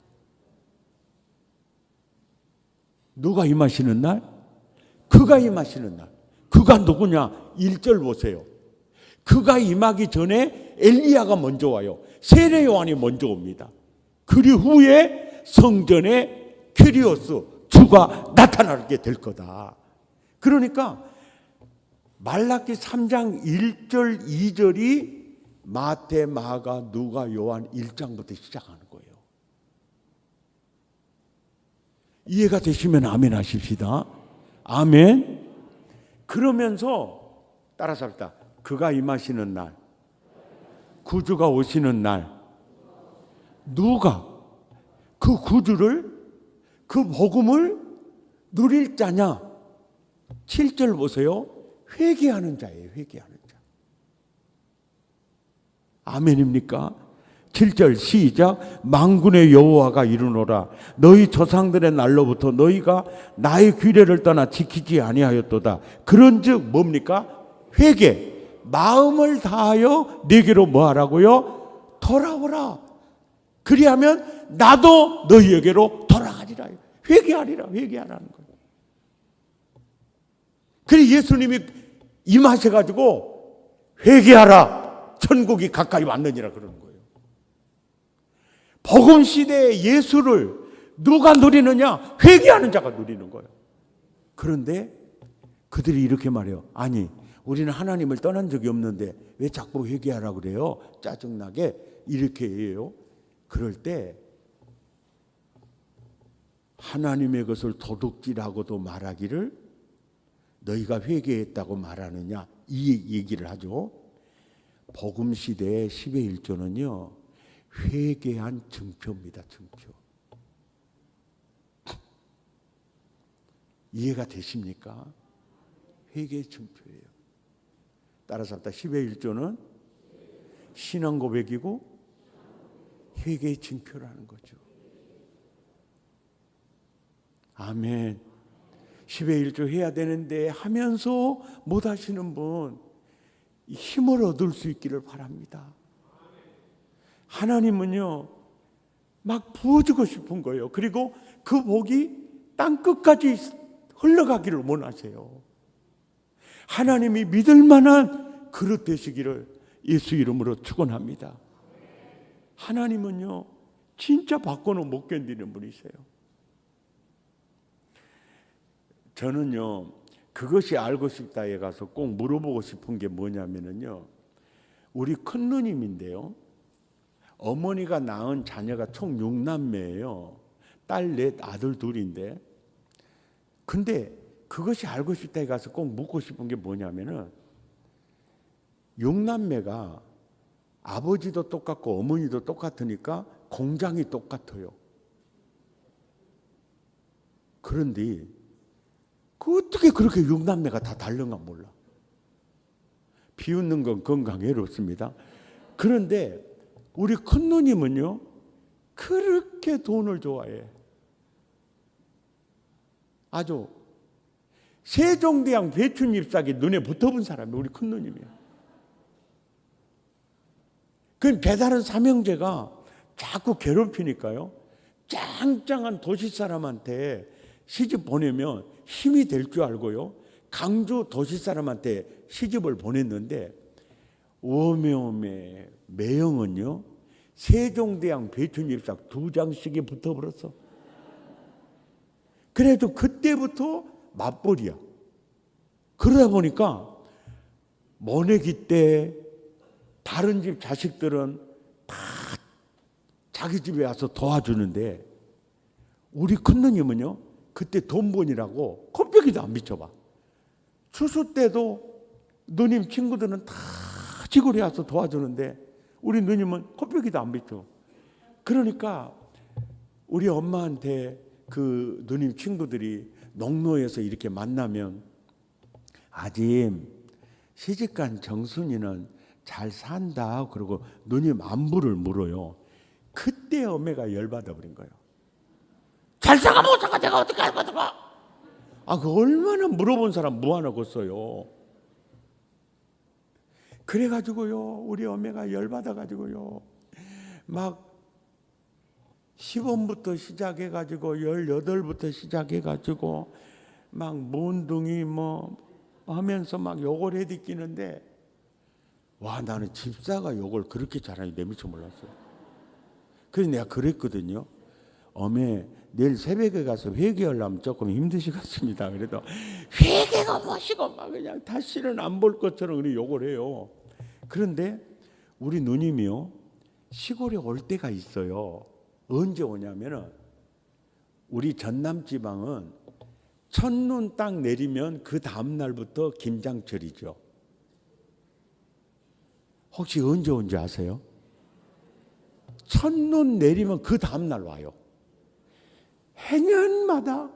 Speaker 1: 누가 임하시는 날? 그가 임하시는 날. 그가 누구냐? 1절 보세요. 그가 임하기 전에 엘리야가 먼저 와요. 세례 요한이 먼저 옵니다. 그리 후에 성전에 퀴리오스 주가 나타나게 될 거다. 그러니까 말라기 3장 1절 2절이 마태, 마가, 누가, 요한 1장부터 시작하는 거예요. 이해가 되시면 아멘 하십시다. 아멘. 그러면서 따라서 합시다. 그가 임하시는 날, 구주가 오시는 날, 누가 그 구주를, 그 복음을 누릴 자냐? 7절 보세요. 회개하는 자예요. 회개하는 자. 아멘입니까? 7절 시작. 만군의 여호와가 이르노라. 너희 조상들의 날로부터 너희가 나의 규례를 떠나 지키지 아니하였도다. 그런즉 뭡니까? 회개. 마음을 다하여 내게로 뭐하라고요? 돌아오라. 그리하면 나도 너희에게로 돌아가리라. 회개하리라. 회개하라는 거예요. 그래 예수님이 임하셔가지고 회개하라. 천국이 가까이 왔느니라 그러는 거예요. 복음 시대의 예수를 누가 누리느냐? 회개하는 자가 누리는 거예요. 그런데 그들이 이렇게 말해요. 아니, 우리는 하나님을 떠난 적이 없는데 왜 자꾸 회개하라 그래요? 짜증나게 이렇게 해요. 그럴 때 하나님의 것을 도둑질하고도 말하기를 너희가 회개했다고 말하느냐? 이 얘기를 하죠. 복음 시대의 10의 1조는요. 회개한 증표입니다. 증표. 이해가 되십니까? 회개의 증표예요. 따라서 합시다. 10의 1조는 신앙 고백이고 회개의 증표라는 거죠. 아멘. 10의 1조 해야 되는데 하면서 못 하시는 분 힘을 얻을 수 있기를 바랍니다. 하나님은요 막 부어주고 싶은 거예요. 그리고 그 복이 땅 끝까지 흘러가기를 원하세요. 하나님이 믿을 만한 그릇 되시기를 예수 이름으로 축원합니다. 하나님은요 진짜 바꿔는 못 견디는 분이세요. 저는요 그것이 알고 싶다에 가서 꼭 물어보고 싶은 게 뭐냐면요, 우리 큰 누님인데요, 어머니가 낳은 자녀가 총 6남매예요. 딸 넷, 아들 둘인데, 근데 그것이 알고 싶다에 가서 꼭 묻고 싶은 게 뭐냐면은 6남매가 아버지도 똑같고 어머니도 똑같으니까 공장이 똑같아요. 그런데 어떻게 그렇게 6남매가 다 다른가 몰라. 비웃는 건 건강해롭습니다. 그런데 우리 큰 누님은요 그렇게 돈을 좋아해. 아주 세종대왕 배춧잎사귀 눈에 붙어본 사람이 우리 큰 누님이에요. 그 배다른 삼형제가 자꾸 괴롭히니까요. 짱짱한 도시 사람한테 시집 보내면 힘이 될 줄 알고요. 강주 도시 사람한테 시집을 보냈는데 오메오메 매형은요. 세종대왕 배춘일상 2장씩이 붙어버렸어. 그래도 그때부터 맞벌이야. 그러다 보니까 모내기 때 다른 집 자식들은 다 자기 집에 와서 도와주는데 우리 큰누님은요. 그때 돈 번이라고 컵벽이도 안 비춰봐. 추수 때도 누님 친구들은 다 시골에 와서 도와주는데 우리 누님은 컵벽이도 안 비춰. 그러니까 우리 엄마한테 그 누님 친구들이 농로에서 이렇게 만나면 아짐 시집간 정순이는 잘 산다. 그러고 누님 안부를 물어요. 그때 어머니가 열받아 버린 거예요. 잘 사가 못 사가 내가 어떻게 할 거다. 그 얼마나 물어본 사람 무한하겠어요. 그래가지고요 우리 어머니가 열받아가지고요 막 10원부터 시작해가지고 18부터 시작해가지고 막 몬둥이 뭐 하면서 막 욕을 해댔기는데 와 나는 집사가 욕을 그렇게 잘하니 내 미처 몰랐어요. 그래서 내가 그랬거든요. 어메 내일 새벽에 가서 회개하려면 조금 힘드시겠습니다. 그래도 회개가 뭐시고 막 그냥 다시는 안 볼 것처럼 그렇게 욕을 해요. 그런데 우리 누님이요 시골에 올 때가 있어요. 언제 오냐면은 우리 전남 지방은 첫눈 딱 내리면 그 다음 날부터 김장철이죠. 혹시 언제 온지 아세요? 첫눈 내리면 그 다음 날 와요. 해년마다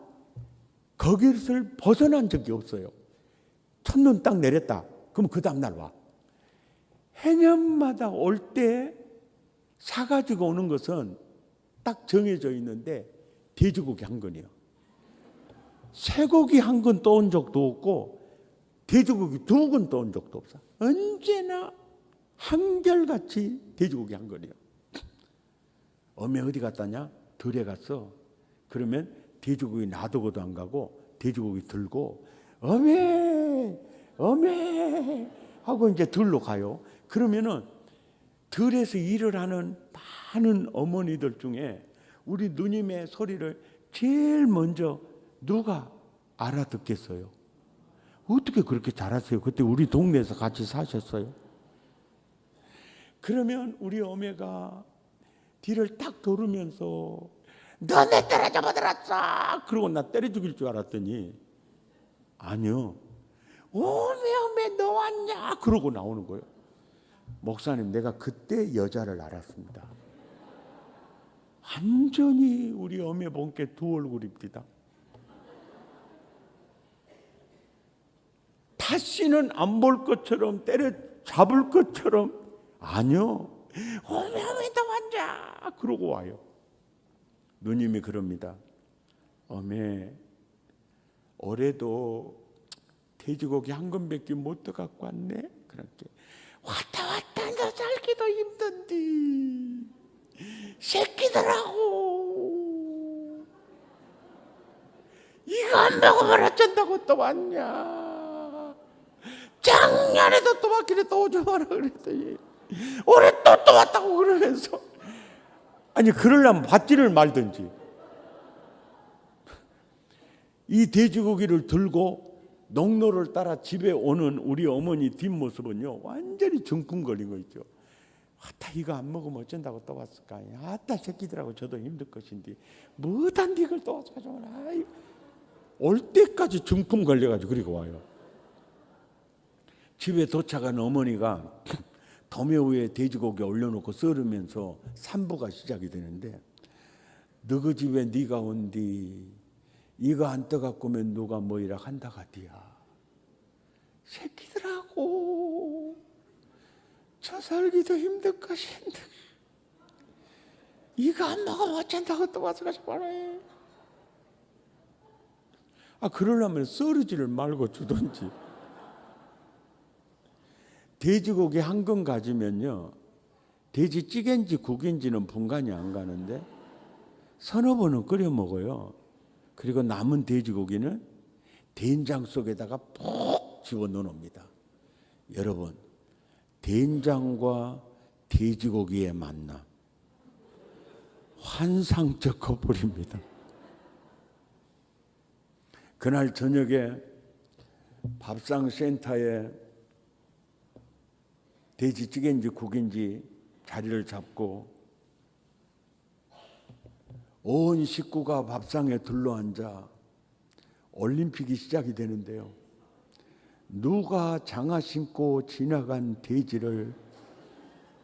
Speaker 1: 거기를 벗어난 적이 없어요. 첫눈 딱 내렸다. 그럼 그 다음 날 와. 해년마다 올 때 사가지고 오는 것은 딱 정해져 있는데 돼지고기 한 건이요. 쇠고기 한 건 떠온 적도 없고 돼지고기 2건 떠온 적도 없어. 언제나 한결같이 돼지고기 한 건이요. 어메 어디 갔다냐? 들에 갔어. 그러면 돼지고기 놔두고도 안 가고 돼지고기 들고 어메 하고 이제 들로 가요. 그러면은 들에서 일을 하는 많은 어머니들 중에 우리 누님의 소리를 제일 먼저 누가 알아듣겠어요? 어떻게 그렇게 잘하세요? 그때 우리 동네에서 같이 사셨어요. 그러면 우리 어머니가 뒤를 딱 돌으면서 너네 때려 잡아들었어. 그러고 나 때려 죽일 줄 알았더니 아니요. 어메 너 왔냐? 그러고 나오는 거예요. 목사님 내가 그때 여자를 알았습니다. 완전히 우리 어메 본께 두 얼굴입니다. 다시는 안 볼 것처럼 때려 잡을 것처럼 아니요. 어메 너 왔냐? 그러고 와요. 누님이 그럽니다. 어메 올해도 돼지고기 한 건밖에 못 갖고 왔네. 그렇게 왔다 너 살기도 힘든디 새끼들하고 이거 안 먹으면 어쩐다고 또 왔냐. 작년에도 또 왔길래 또 오지 마라 그랬더니 올해 또 왔다고 그러면서 아니 그러려면 받지를 말든지. 이 돼지고기를 들고 농로를 따라 집에 오는 우리 어머니 뒷모습은요 완전히 정품 걸린 거 있죠. 아따 이거 안 먹으면 어쩐다고 또 왔을까. 아따 새끼들하고 저도 힘들 것인데 뭐단디 이걸 또 와서 가져오나. 올 때까지 정품 걸려가지고 그리고 와요. 집에 도착한 어머니가 도매 위에 돼지고기 올려놓고 썰으면서 산부가 시작이 되는데 너그 집에 네가 온디 이거 안 떠갖고 오면 누가 뭐이라 한다가디야. 새끼들하고 저 살기도 힘들 것인데 이거 안 먹으면 어쩐다고 또 와서 가지고 말해. 그러려면 썰으지를 말고 주던지. 돼지고기 한 건 가지면요 돼지찌개인지 국인지는 분간이 안 가는데 서너 번은 끓여 먹어요. 그리고 남은 돼지고기는 된장 속에다가 푹 집어넣어 놉니다. 여러분, 된장과 돼지고기의 만남, 환상적 커플입니다. 그날 저녁에 밥상 센터에 돼지찌개인지 국인지 자리를 잡고 온 식구가 밥상에 둘러앉아 올림픽이 시작이 되는데요. 누가 장화 신고 지나간 돼지를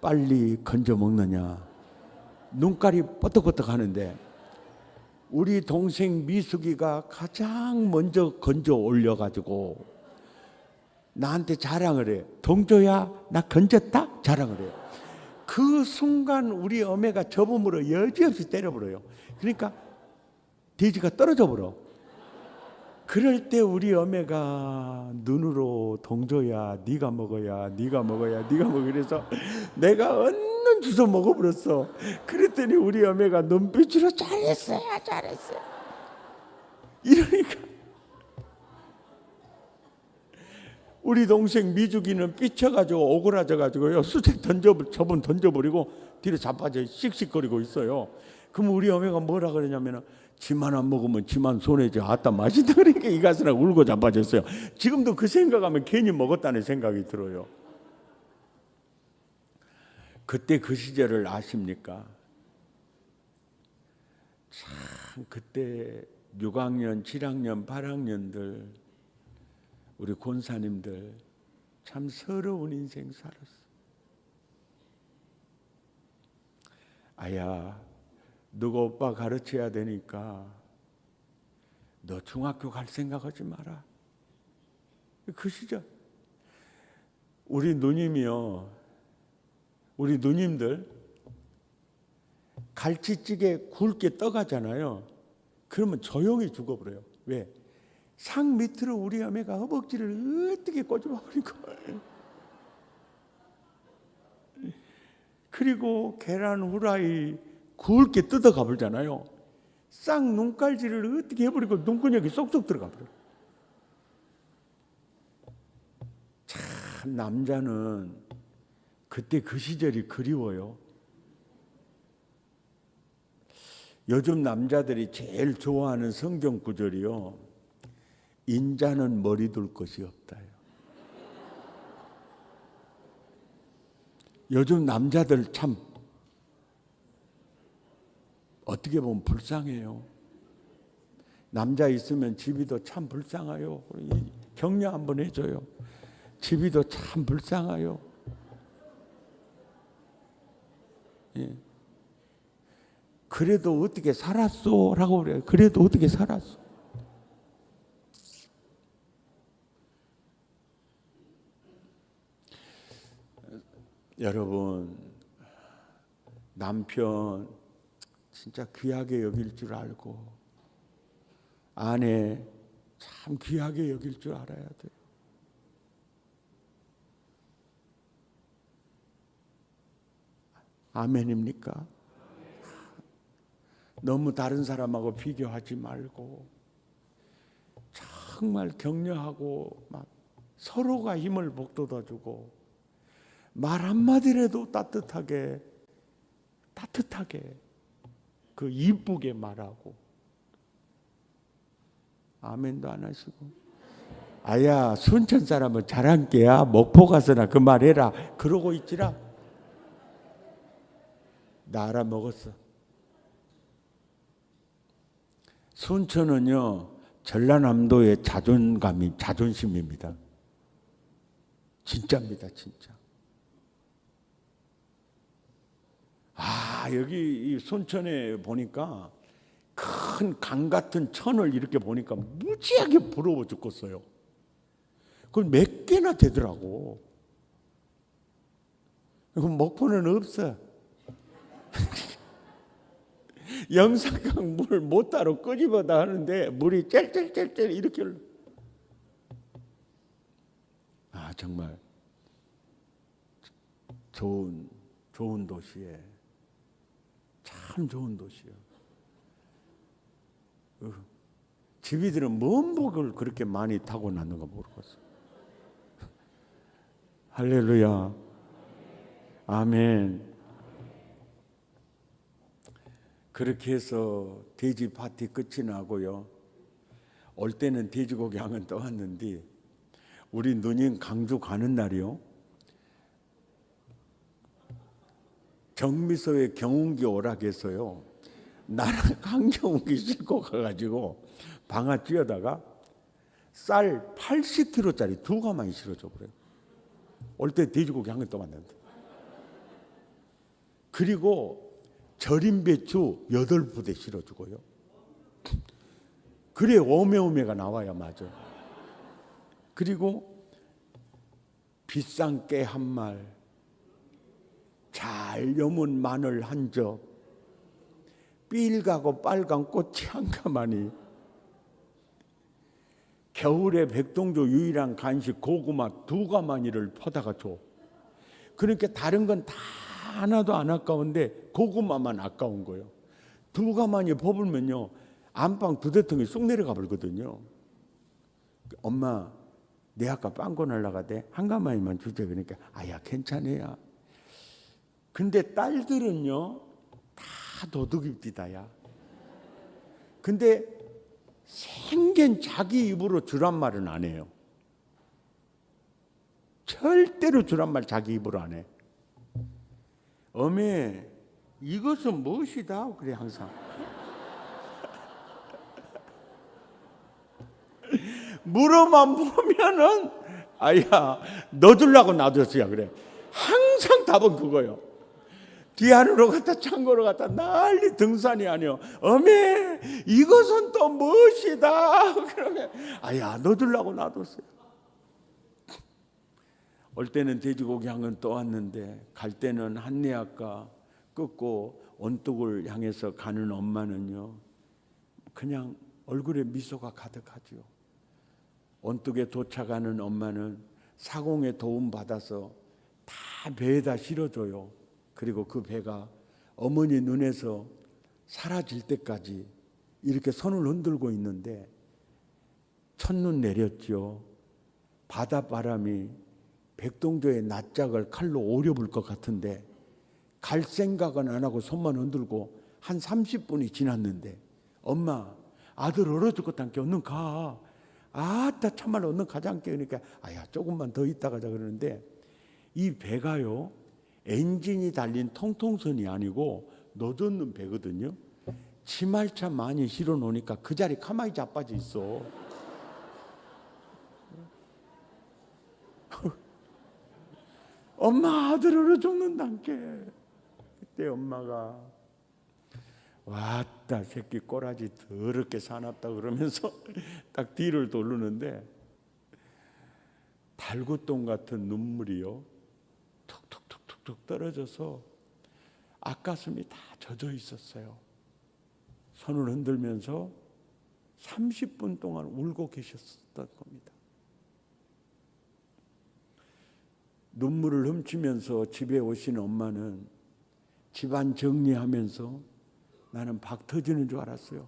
Speaker 1: 빨리 건져 먹느냐. 눈깔이 뻐떡뻐떡 하는데 우리 동생 미숙이가 가장 먼저 건져 올려가지고 나한테 자랑을 해. 동조야, 나 건졌다? 자랑을 해요. 그 순간 우리 어매가 접음으로 여지없이 때려버려요. 그러니까 돼지가 떨어져 버려. 그럴 때 우리 어매가 눈으로 동조야, 네가 먹어야, 네가 먹어야, 네가 먹어. 그래서 내가 얼른 주워 먹어버렸어. 그랬더니 우리 어매가 눈빛으로 잘했어요, 잘했어요. 이러니까 우리 동생 미숙이는 삐쳐가지고 오그라져가지고요 수색 저분 던져버리고 뒤로 자빠져 씩씩거리고 있어요. 그럼 우리 어머니가 뭐라 그러냐면은 지만 안 먹으면 지만 손해지. 아따 맛있다. 그러니까 이 가스랑 울고 자빠졌어요. 지금도 그 생각하면 괜히 먹었다는 생각이 들어요. 그때 그 시절을 아십니까? 참 그때 6학년, 7학년, 8학년들 우리 권사님들 참 서러운 인생 살았어. 아야, 너가 오빠 가르쳐야 되니까 너 중학교 갈 생각하지 마라. 그 시절 우리 누님이요, 우리 누님들 갈치찌개 굵게 떠가잖아요. 그러면 조용히 죽어버려요. 왜? 상 밑으로 우리 어머니가 허벅지를 어떻게 꼬집어버린 거예요. 그리고 계란 후라이 굵게 뜯어가 버리잖아요. 싹 눈깔질을 어떻게 해버리고 눈구녕이 쏙쏙 들어가 버려요. 참 남자는 그때 그 시절이 그리워요. 요즘 남자들이 제일 좋아하는 성경 구절이요, 인자는 머리 둘 것이 없다요. 요즘 남자들 참 어떻게 보면 불쌍해요. 남자 있으면 집이도 참 불쌍해요. 격려 한번 해줘요. 집이도 참 불쌍해요. 예. 그래도 어떻게 살았어? 라고 그래요. 그래도 어떻게 살았어? 여러분, 남편 진짜 귀하게 여길 줄 알고 아내 참 귀하게 여길 줄 알아야 돼요. 아멘입니까? 너무 다른 사람하고 비교하지 말고 정말 격려하고 막 서로가 힘을 북돋아주고 말 한마디라도 따뜻하게 그 이쁘게 말하고. 아멘도 안 하시고. 아야, 순천 사람은 잘한 게야. 목포 가서나 그 말해라. 그러고 있지라. 나 알아먹었어. 순천은요, 전라남도의 자존심입니다. 진짜입니다, 진짜. 여기 이 순천에 보니까 큰 강 같은 천을 이렇게 보니까 무지하게 부러워 죽겠어요. 그걸 몇 개나 되더라고. 그럼 목포는 없어. 영산강 물 못 따로 끄집어다 하는데 물이 짤짤짤짤 이렇게. 정말 좋은 좋은 도시에, 참 좋은 도시요. 집이들은 뭔 복을 그렇게 많이 타고 났는가 모르겠어. 할렐루야, 아멘. 그렇게 해서 돼지 파티 끝이 나고요. 올 때는 돼지고기 향은 떠왔는데 우리 누님 강주 가는 날이요. 정미소의 경운기 오락에서요. 나랑 강경운기 싣고 가가지고 방아 찧어다가 쌀 80kg짜리 2가마니 실어줘 그래요. 올 때 돼지고기 향은 떠왔는데. 그리고 절임 배추 8부대 실어주고요. 그래 오메오메가 나와야 맞아. 그리고 비싼 깨 한 말, 잘 여문 마늘 한 접, 삘가고 빨간 꽃이 한 가마니, 겨울에 백동조 유일한 간식 고구마 2가마니를 퍼다가 줘. 그러니까 다른 건 다 하나도 안 아까운데 고구마만 아까운 거예요. 2가마니 퍼불면요 안방 2대통이 쑥 내려가 버리거든요. 엄마 내 아까 빵꾸 날라가대 1가마니만 주제. 그러니까 아야 괜찮아야. 근데 딸들은요 다 도둑입디다야. 근데 생긴 자기 입으로 주란 말은 안 해요. 절대로 주란 말 자기 입으로 안 해. 어메 이것은 무엇이다 그래 항상. 물어만 보면은 아야 너 주려고 놔뒀어야 그래. 항상 답은 그거요. 뒤안으로 갔다 창고로 갔다 난리 등산이 아니요. 어메 이것은 또 무엇이다 그러면 아야 너 주려고 놔뒀어요. 올 때는 돼지고기 향은 떠왔는데 갈 때는 한리아가 끊고 온뚝을 향해서 가는 엄마는요 그냥 얼굴에 미소가 가득하죠. 온뚝에 도착하는 엄마는 사공에 도움 받아서 다 배에다 실어줘요. 그리고 그 배가 어머니 눈에서 사라질 때까지 이렇게 손을 흔들고 있는데 첫눈 내렸죠. 바닷바람이 백동조의 낯짝을 칼로 오려볼 것 같은데 갈 생각은 안 하고 손만 흔들고 한 30분이 지났는데 엄마 아들 얼어 죽었단께 얼른 가. 아따 참말로 얼른 가자께. 그러니까 아야 조금만 더 있다 가자 그러는데 이 배가요 엔진이 달린 통통선이 아니고 노젓는 배거든요. 치말차 많이 실어 놓으니까 그 자리 가만히 자빠져 있어. 엄마 아들 얼어 죽는단께. 그때 엄마가 왔다 새끼 꼬라지 더럽게 사납다 그러면서 딱 뒤를 돌르는데 달구똥 같은 눈물이요 툭툭툭툭툭 떨어져서 앞가슴이 다 젖어 있었어요. 손을 흔들면서 30분 동안 울고 계셨던 겁니다. 눈물을 훔치면서 집에 오신 엄마는 집안 정리하면서 나는 박 터지는 줄 알았어요.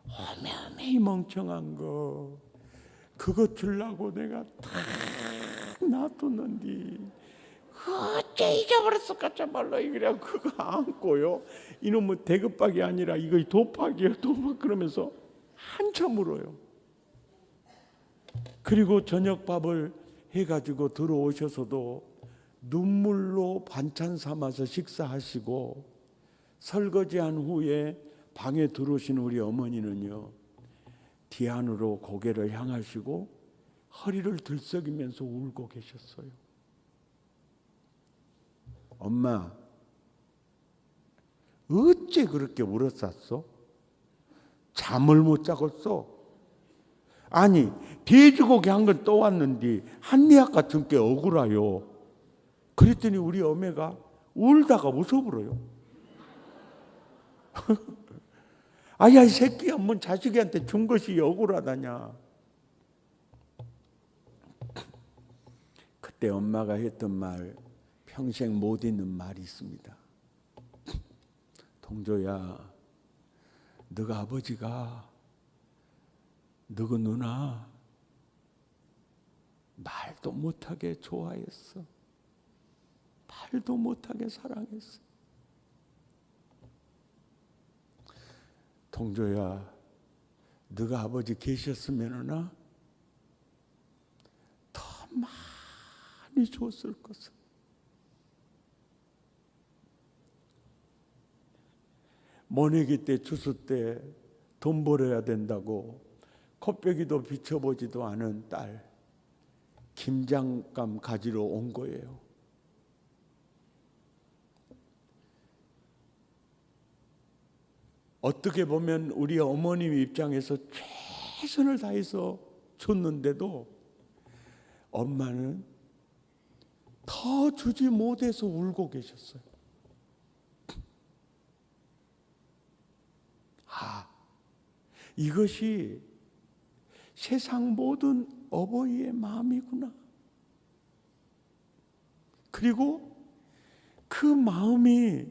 Speaker 1: 어메 멍청한 거 그거 주려고 내가 다 놔뒀는데 어째 잊어버렸을까 참말로. 그래 그거 안고요 이놈의 대급박이 아니라 이거 도박이에요 도박. 그러면서 한참 울어요. 그리고 저녁밥을 해가지고 들어오셔서도 눈물로 반찬 삼아서 식사하시고 설거지한 후에 방에 들어오신 우리 어머니는요 뒤안으로 고개를 향하시고 허리를 들썩이면서 울고 계셨어요. 엄마 어째 그렇게 울었었어? 잠을 못 자겠어? 아니 돼지고기 한 건 떠왔는데 한리학 같은 게 억울해요. 그랬더니 우리 어머니가 울다가 웃어버려요. 아야 이 새끼야 뭔 자식이한테 준 것이 억울하다냐. 그때 엄마가 했던 말 평생 못 잊는 말이 있습니다. 동조야, 너가 아버지가 너그 누나 말도 못하게 좋아했어. 말도 못하게 사랑했어. 동조야, 너가 아버지 계셨으면은 더 많이 줬을 것을. 모내기 때 주스 때 돈 벌어야 된다고 콧배기도 비춰보지도 않은 딸 김장감 가지러 온 거예요. 어떻게 보면 우리 어머님 입장에서 최선을 다해서 줬는데도 엄마는 더 주지 못해서 울고 계셨어요. 이것이 세상 모든 어버이의 마음이구나. 그리고 그 마음이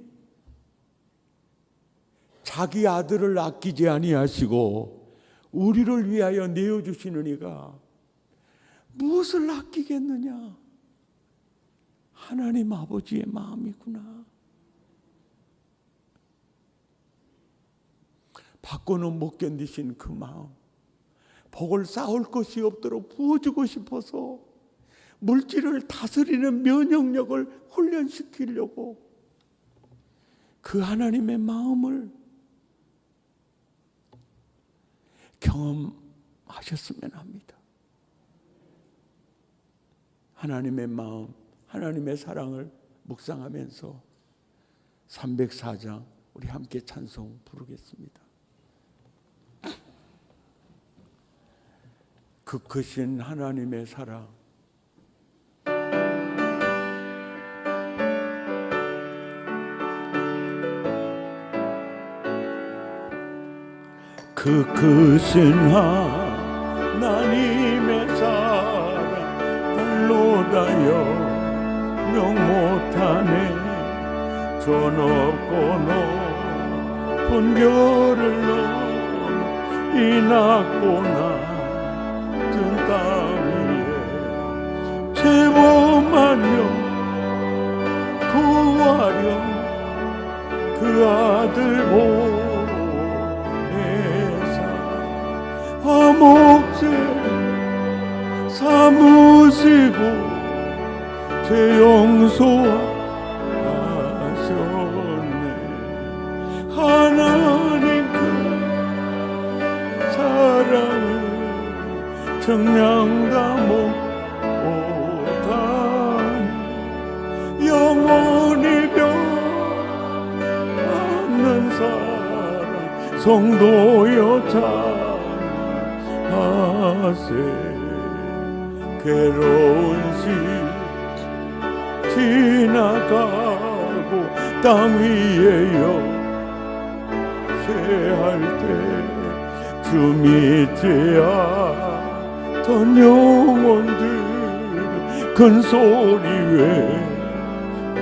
Speaker 1: 자기 아들을 아끼지 아니하시고 우리를 위하여 내어주시는 이가 무엇을 아끼겠느냐? 하나님 아버지의 마음이구나. 받고는 못 견디신 그 마음, 복을 쌓을 것이 없도록 부어주고 싶어서 물질을 다스리는 면역력을 훈련시키려고 그 하나님의 마음을 경험하셨으면 합니다. 하나님의 마음, 하나님의 사랑을 묵상하면서 304장 우리 함께 찬송 부르겠습니다. 그 크신 하나님의 사랑, 그 크신 하나님의 사랑 별로다여 명 못하네. 저 높고 높은 별을 넘어 이 낮고 낮은 땅 위에 제법만요 구하려 그 아들 보내사 화목제 삼으시고 죄 용서하셨네. 하나님 그 사랑을 정량다 못하니 영원히 변하는 사랑 성도여 찬양하세. 괴로운 시 지나가고 땅 위에요 쇠할 때 주 밑에야 던 영혼들 큰 소리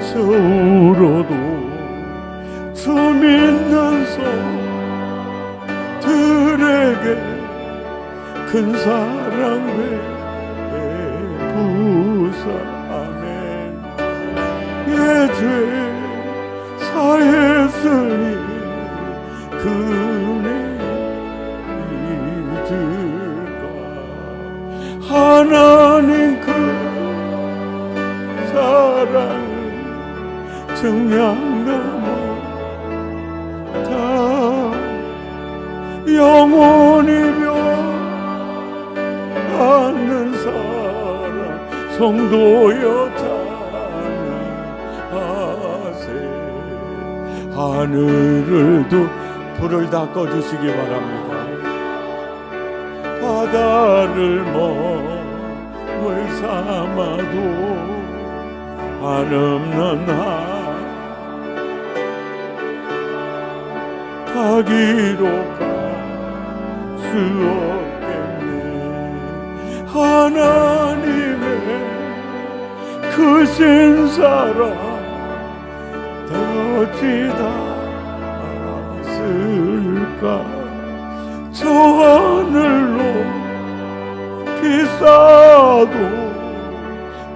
Speaker 1: 외쳐울어도 주 믿는 성들에게 큰 사랑 베푸사. 아멘. 내 죄 사했으니 그네 하나님 그 사랑을 정량다 못하 영원히 변하는 사랑 성도여 찬양하세. 하늘을 두 불을 다 꺼주시기 바랍니다. 바다를 몸을 삼아도 한없는 가기로 갈 수 없겠네. 하나님의 그 크신 사랑 어찌다 쓸까 저 하늘로 비싸도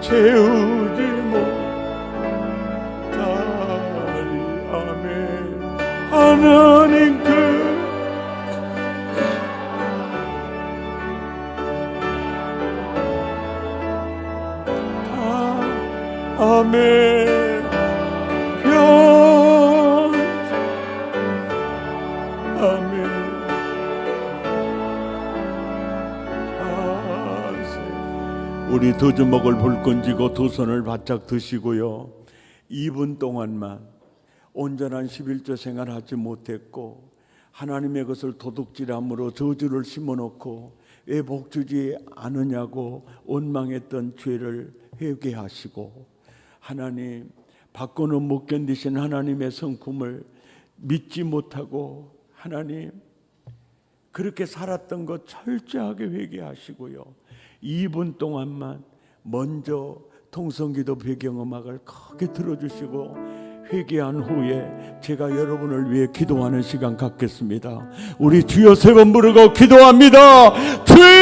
Speaker 1: 채우지 못하리. 아멘. 하나님께 아멘. 아멘. 우리 두 주먹을 불끈 쥐고 두 손을 바짝 드시고요. 2분 동안만 온전한 11조 생활하지 못했고 하나님의 것을 도둑질함으로 저주를 심어놓고 왜 복주지 않으냐고 원망했던 죄를 회개하시고 하나님 받고는 못 견디신 하나님의 성품을 믿지 못하고 하나님 그렇게 살았던 것 철저하게 회개하시고요. 2분 동안만 먼저 통성기도 배경음악을 크게 들어주시고 회개한 후에 제가 여러분을 위해 기도하는 시간 갖겠습니다. 우리 주여 세 번 부르고 기도합니다. 주여!